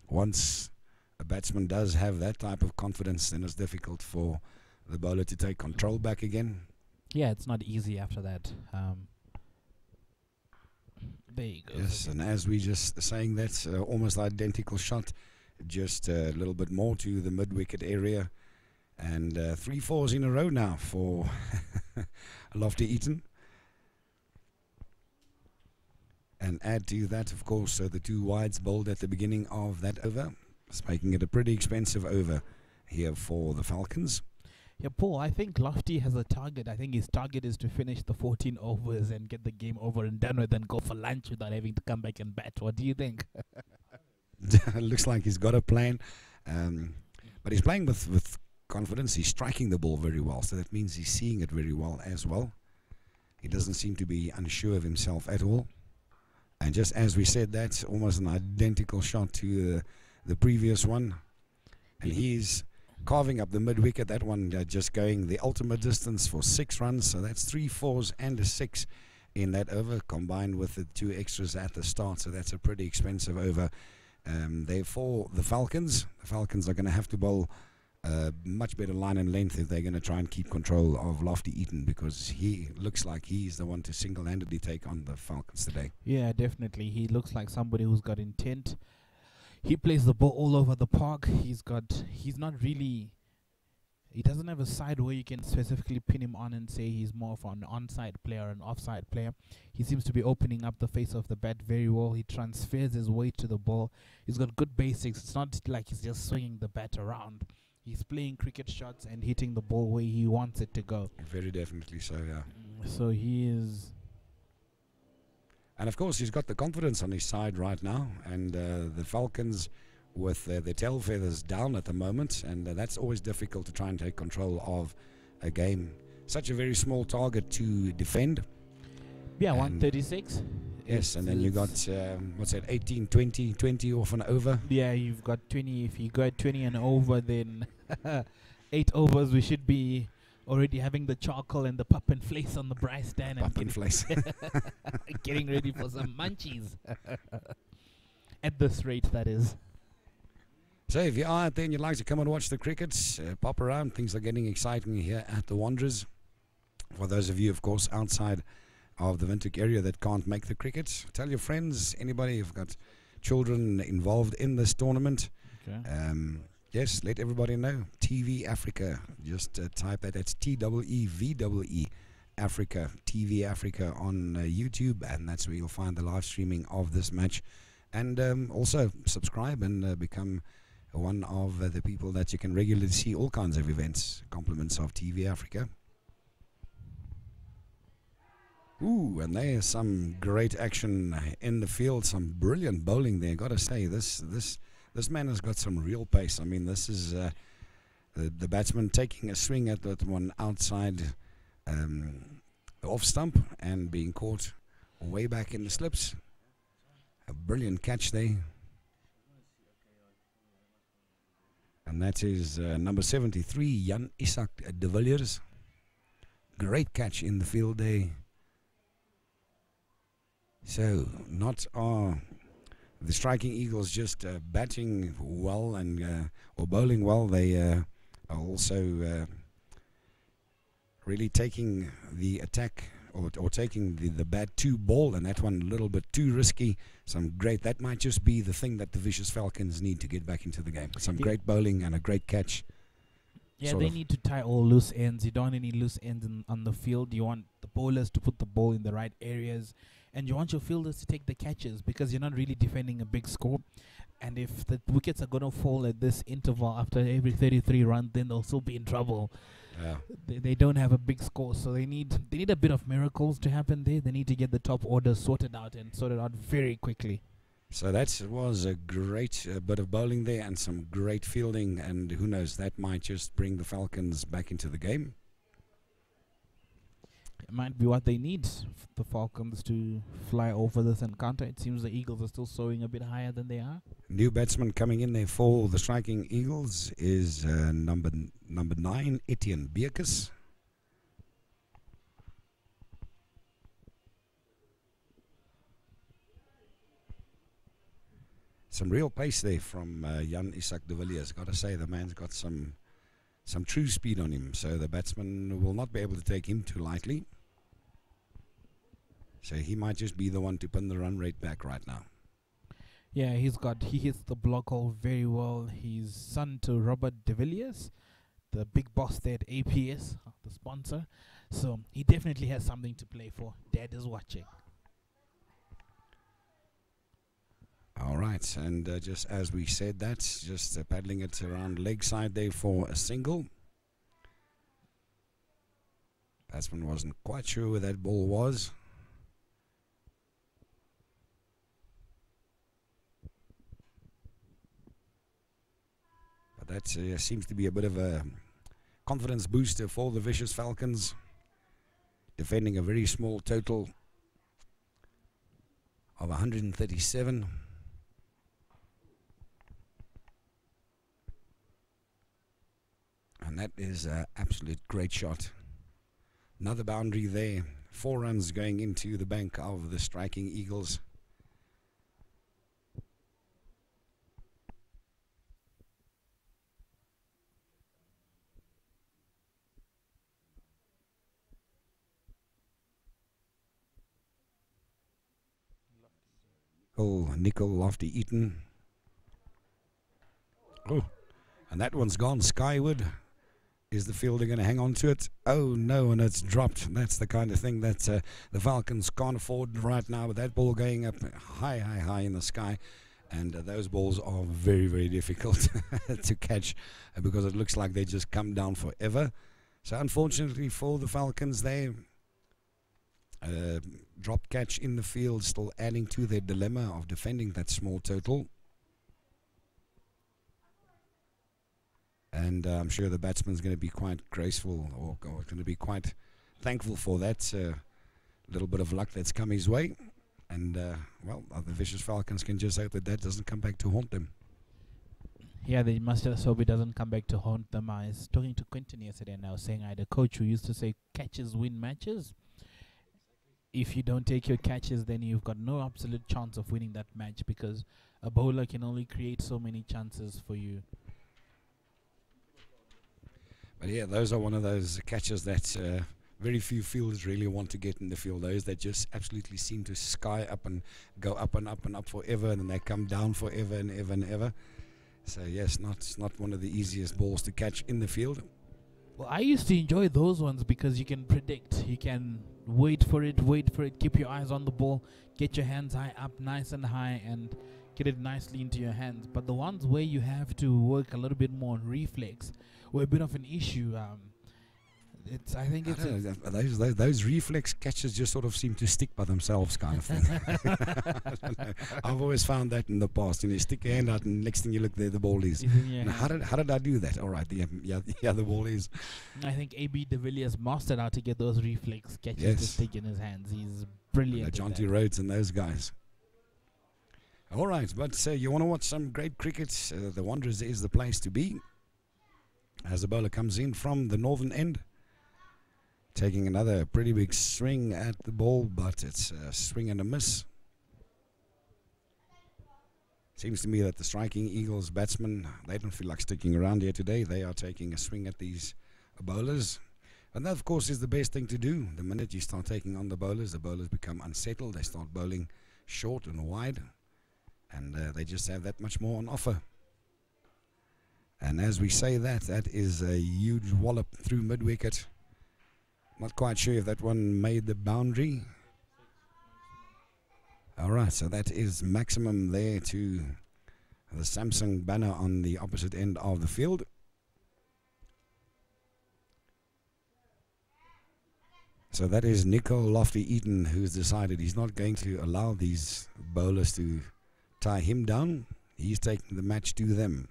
Once a batsman does have that type of confidence, then it's difficult for the bowler to take control back again. Yeah, it's not easy after that. There you go. Yes, and as we just saying, that's almost identical shot, just a little bit more to the mid-wicket area. And 3 fours in a row now for Lofty Eaton. And add to that, of course, the 2 wides bowled at the beginning of that over. It's making it a pretty expensive over here for the Falcons. Yeah, Paul, I think Lofty has a target. I think his target is to finish the 14 overs and get the game over and done with and go for lunch without having to come back and bat. What do you think? Looks like he's got a plan. But he's playing with confidence. He's striking the ball very well, so that means he's seeing it very well as well. He doesn't seem to be unsure of himself at all. And just as we said, that's almost an identical shot to the previous one. And he's carving up the mid-wicket. That one just going the ultimate distance for 6 runs. So that's 3 fours and a 6 in that over, combined with the 2 extras at the start. So that's a pretty expensive over. Therefore, the Falcons are going to have to bowl much better line and length if they're going to try and keep control of Lofty Eaton, because he looks like he's the one to single-handedly take on the Falcons today. Yeah, definitely. He looks like somebody who's got intent. He plays the ball all over the park. He doesn't have a side where you can specifically pin him on and say he's more of an onside player or an offside player. He seems to be opening up the face of the bat very well. He transfers his weight to the ball. He's got good basics. It's not like he's just swinging the bat around. He's playing cricket shots and hitting the ball where he wants it to go. Very definitely so, yeah. So he is... And of course, he's got the confidence on his side right now. And the Falcons with their tail feathers down at the moment. And that's always difficult to try and take control of a game. Such a very small target to defend. Yeah, and 136. Yes, and then you got, 18, 20 off and over. Yeah, you've got 20. If you got 20 and over, then 8 overs, we should be already having the charcoal and the pup and flace on the braai stand. Pup and flace. Getting ready for some munchies. At this rate, that is. So if you are out there and you'd like to come and watch the crickets, pop around. Things are getting exciting here at the Wanderers. For those of you, of course, outside of the Windhoek area that can't make the cricket, tell your friends, anybody who've got children involved in this tournament. Okay. Yes, let everybody know. TV Africa. Just type that. That's TEEVEE Africa. TV Africa on YouTube, and that's where you'll find the live streaming of this match. And also subscribe and become one of the people that you can regularly see all kinds of events. Compliments of TV Africa. Ooh, and there's some great action in the field. Some brilliant bowling there. Got to say, this man has got some real pace. I mean, this is the batsman taking a swing at that one outside off stump and being caught way back in the slips. A brilliant catch there. And that is number 73, Jan Isak de Villiers. Great catch in the field there. So, not the striking Eagles just batting well and or bowling well. They are also really taking the attack or taking the bat to ball, and that one a little bit too risky. Some great, that might just be the thing that the Vicious Falcons need to get back into the game. Some great bowling and a great catch. Yeah, they need to tie all loose ends. You don't want any loose ends on the field. You want the bowlers to put the ball in the right areas, and you want your fielders to take the catches, because you're not really defending a big score. And if the wickets are going to fall at this interval after every 33 runs, then they'll still be in trouble. Yeah. They don't have a big score, so they need a bit of miracles to happen there. They need to get the top order sorted out very quickly. So that was a great bit of bowling there and some great fielding, and who knows, that might just bring the Falcons back into the game. It might be what they need, the Falcons to fly over this encounter. It seems the Eagles are still soaring a bit higher than they are. New batsman coming in there for the striking Eagles is number 9, Etienne Beerkes. Some real pace there from Jan Isak de Villiers. Got to say, the man's got some true speed on him, so the batsman will not be able to take him too lightly. So he might just be the one to pin the run rate back right now. Yeah, he hits the block hole very well. He's son to Robert de Villiers. the big boss there at APS, the sponsor. So he definitely has something to play for. Dad is watching. All right, and just as we said that, just paddling it around leg side there for a single. Batsman wasn't quite sure where that ball was. But that seems to be a bit of a confidence booster for the Vicious Falcons, defending a very small total of 137. And that is an absolute great shot. Another boundary there. 4 runs going into the bank of the striking Eagles. Nickel Lofty Eaton. Oh, and that one's gone skyward. Is the fielder going to hang on to it? Oh no, and it's dropped. That's the kind of thing that the Falcons can't afford right now, with that ball going up high in the sky. And those balls are very, very difficult to catch because it looks like they just come down forever. So unfortunately for the Falcons, they drop catch in the field, still adding to their dilemma of defending that small total. And I'm sure the batsman's going to be quite graceful, or going to be quite thankful for that little bit of luck that's come his way. And, well, the Vicious Falcons can just hope that that doesn't come back to haunt them. Yeah, they must just hope it doesn't come back to haunt them. I was talking to Quentin yesterday, and I was saying I had a coach who used to say catches win matches. If you don't take your catches, then you've got no absolute chance of winning that match, because a bowler can only create so many chances for you. But yeah, those are one of those catches that very few fielders really want to get in the field. Those that just absolutely seem to sky up and go up and up and up forever, and then they come down forever and ever and ever. So yes, not one of the easiest balls to catch in the field. Well, I used to enjoy those ones because you can predict. You can wait for it, keep your eyes on the ball, get your hands high up, nice and high, and get it nicely into your hands. But the ones where you have to work a little bit more on reflex were a bit of an issue. I think those reflex catches just sort of seem to stick by themselves, kind of thing. I've always found that in the past. You stick your hand out, and next thing you look, there the ball is. How did I do that? All right, yeah, the ball is. I think AB de Villiers mastered how to get those reflex catches to stick in his hands. He's brilliant. John T. Rhodes and those guys. All right, but you want to watch some great cricket? The Wanderers is the place to be. As the bowler comes in from the northern end, taking another pretty big swing at the ball, but it's a swing and a miss. Seems to me that the striking Eagles batsmen, they don't feel like sticking around here today. They are taking a swing at these bowlers. And that, of course, is the best thing to do. The minute you start taking on the bowlers become unsettled. They start bowling short and wide, and they just have that much more on offer. And as we say that, that is a huge wallop through mid-wicket. Not quite sure if that one made the boundary. All right, so that is maximum there to the Samsung banner on the opposite end of the field. So that is Nicole Lofty Eaton, who's decided he's not going to allow these bowlers to tie him down. He's taking the match to them.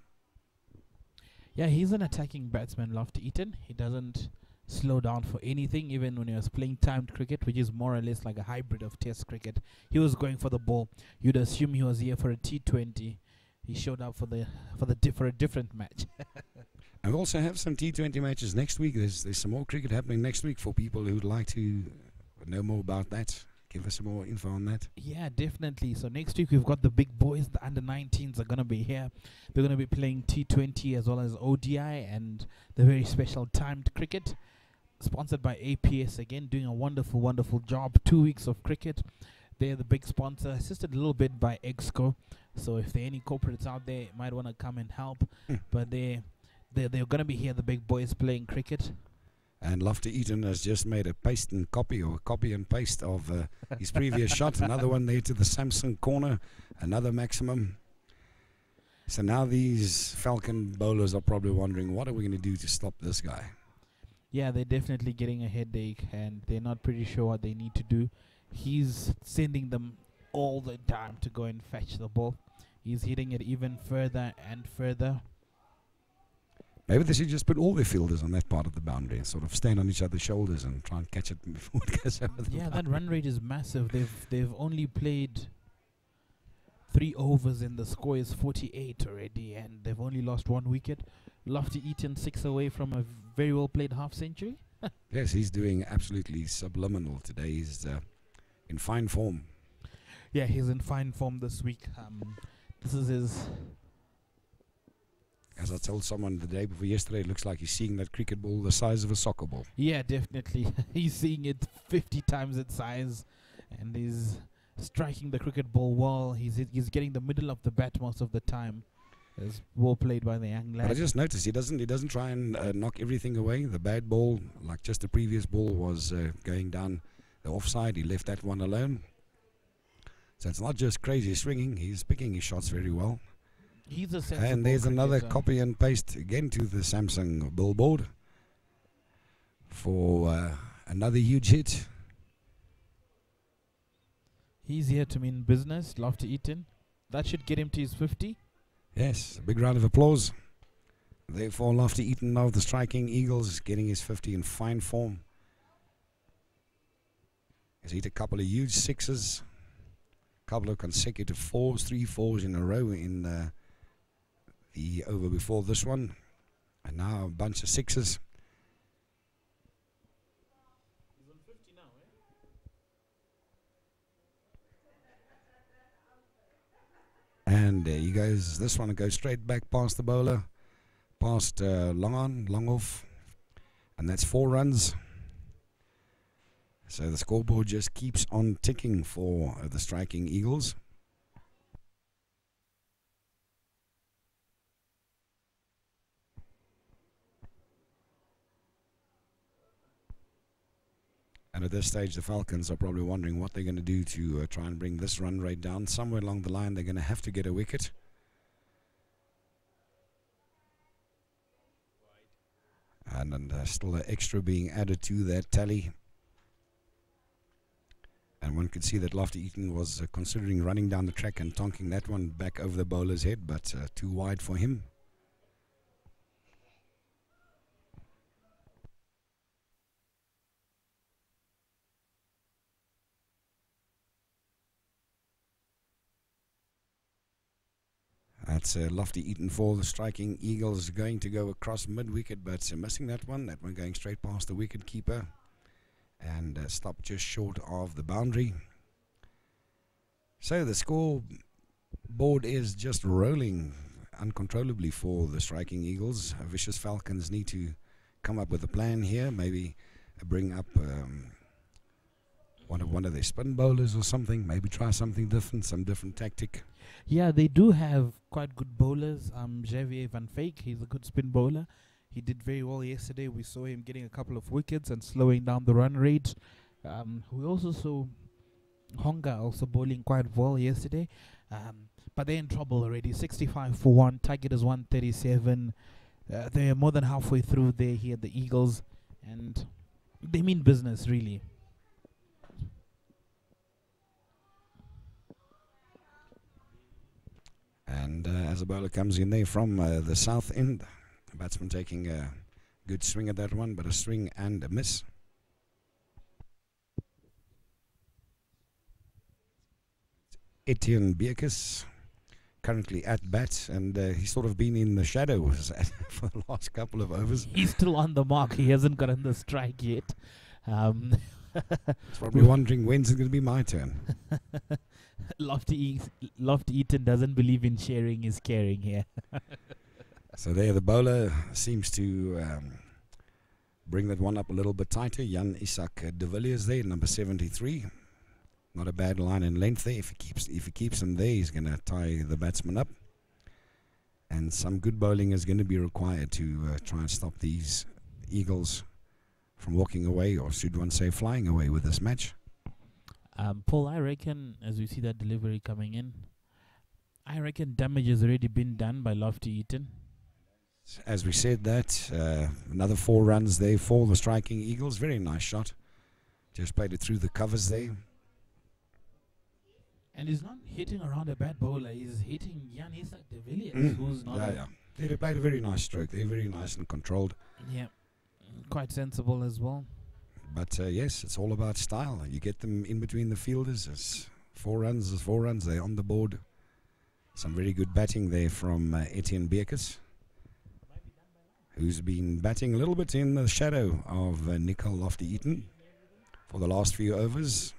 Yeah, he's an attacking batsman, Lofty Eaton. He doesn't slow down for anything, even when he was playing timed cricket, which is more or less like a hybrid of test cricket. He was going for the ball. You'd assume he was here for a T20. He showed up for a different match. And we also have some T20 matches next week. There's some more cricket happening next week for people who'd like to know more about that. Give us some more info on that. Yeah, definitely. So next week we've got the big boys. The under-19s are going to be here. They're going to be playing T20 as well as ODI and the very special timed cricket. Sponsored by APS, again, doing a wonderful, wonderful job. 2 weeks of cricket. They're the big sponsor, assisted a little bit by Exco. So if there are any corporates out there, might want to come and help. But they're they're gonna be here, the big boys playing cricket. And Lofty Eaton has just made a paste and copy, or copy and paste of his previous shot. Another one there to the Samsung corner, another maximum. So now these Falcon bowlers are probably wondering, what are we going to do to stop this guy? Yeah, they're definitely getting a headache, and they're not pretty sure what they need to do. He's sending them all the time to go and fetch the ball. He's hitting it even further and further. Maybe they should just put all their fielders on that part of the boundary and sort of stand on each other's shoulders and try and catch it before it goes over the Yeah, boundary. that run rate is massive. They've only played 3 overs and the score is 48 already, and they've only lost 1 wicket. Lofty Eaton 6 away from a very well played half century. Yes, he's doing absolutely subliminal today. He's in fine form. Yeah, he's in fine form this week. This is his. As I told someone the day before yesterday, it looks like he's seeing that cricket ball the size of a soccer ball. Yeah, definitely. He's seeing it 50 times its size, and he's striking the cricket ball well. He's getting the middle of the bat most of the time. It's well played by the young But I lad. just noticed he doesn't try and knock everything away. The bad ball, like just the previous ball, was going down the offside. He left that one alone. So it's not just crazy swinging. He's picking his shots very well. He's a sensible And there's another cricketer. copy and paste again to the Samsung billboard for another huge hit. He's here to mean business. Lofty Eaton. That should get him to his 50. Yes, a big round of applause. Therefore, Lofty Eaton of the Striking Eagles getting his 50 in fine form. He's hit a couple of huge sixes, a couple of consecutive fours, 3 fours in a row in the over before this one, and now a bunch of sixes. And there he goes. This one goes straight back past the bowler, past long off, and that's 4 runs. So the scoreboard just keeps on ticking for the Striking Eagles. And at this stage, the Falcons are probably wondering what they're going to do to try and bring this run rate down. Somewhere along the line, they're going to have to get a wicket. And then still an extra being added to that tally. And one could see that Lofty Eaton was considering running down the track and tonking that one back over the bowler's head, but too wide for him. That's Lofty Eaton for the Striking Eagles, going to go across mid-wicket, but missing that one going straight past the wicket keeper and stopped just short of the boundary. So the scoreboard is just rolling uncontrollably for the Striking Eagles. Vicious Falcons need to come up with a plan here, maybe bring up one of their spin bowlers or something, maybe try something different, some different tactic. Yeah, they do have quite good bowlers. Xavier Van Feyck, he's a good spin bowler. He did very well yesterday. We saw him getting a couple of wickets and slowing down the run rate. We also saw Honga also bowling quite well yesterday. But they're in trouble already. 65 for 1. Target is 137. They're more than halfway through there here, the Eagles. And they mean business, really. And as a bowler comes in there from the south end, the batsman taking a good swing at that one, but a swing and a miss. Etienne Beekes currently at bat, and he's sort of been in the shadows for the last couple of overs. He's still on the mark. He hasn't gotten the strike yet. He's probably wondering when's it going to be my turn. Lofty Eaton doesn't believe in sharing is caring here. So there the bowler seems to bring that one up a little bit tighter. Jan Isak de Villiers there, number 73. Not a bad line in length there. If he keeps him there, he's going to tie the batsman up. And some good bowling is going to be required to try and stop these Eagles from walking away, or should one say flying away, with this match. Paul, I reckon, as we see that delivery coming in, I reckon damage has already been done by Lofty Eaton. As we said that, another 4 runs there for the striking Eagles. Very nice shot. Just played it through the covers there. And he's not hitting around a bad bowler. He's hitting Jan Isak de Villiers, who's not. Yeah. They played a very nice stroke. They're very nice and controlled. Yeah, quite sensible as well. But yes, it's all about style. You get them in between the fielders. It's 4 runs is 4 runs. They're on the board. Some very good batting there from Etienne Beekes, who's been batting a little bit in the shadow of Nicole Lofty Eaton for the last few overs.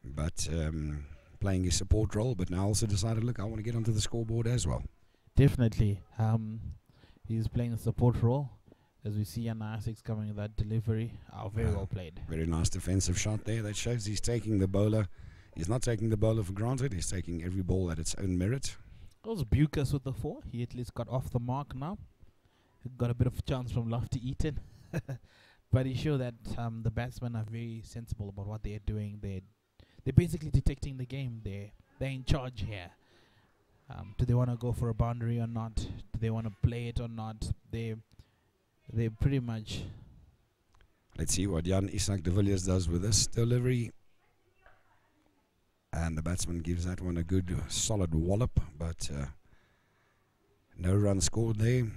But playing his support role, but now also decided, look, I want to get onto the scoreboard as well. Definitely. He's playing a support role. As we see Jan Isaacs coming with that delivery. Very well played. Very nice defensive shot there. That shows he's taking the bowler. He's not taking the bowler for granted. He's taking every ball at its own merit. That was Beukes with the 4. He at least got off the mark now. He got a bit of a chance from Lofty Eaton. But he showed that the batsmen are very sensible about what they're doing. They're basically detecting the game. They're in charge here. Do they want to go for a boundary or not? Do they want to play it or not? They pretty much. Let's see what Jan Isak de Villiers does with this delivery. And the batsman gives that one a good solid wallop, but no run scored there.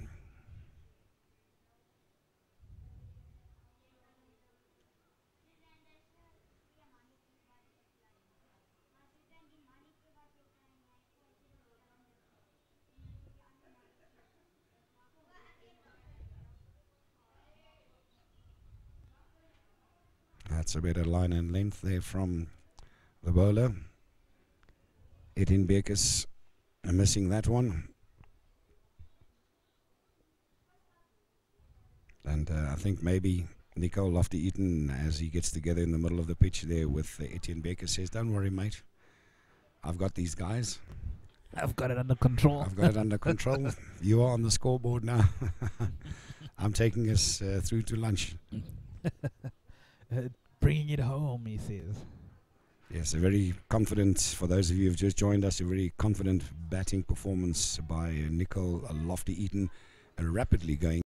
That's a better line and length there from the bowler. Etienne Beekes missing that one. And I think maybe Nicole Lofty Eaton, as he gets together in the middle of the pitch there with Etienne Beekes, says, don't worry, mate. I've got these guys. I've got it under control. I've got it under control. You are on the scoreboard now. I'm taking us through to lunch. Bringing it home, he says. Yes, a very confident, for those of you who have just joined us, a very confident batting performance by Nicole Lofty Eaton, rapidly going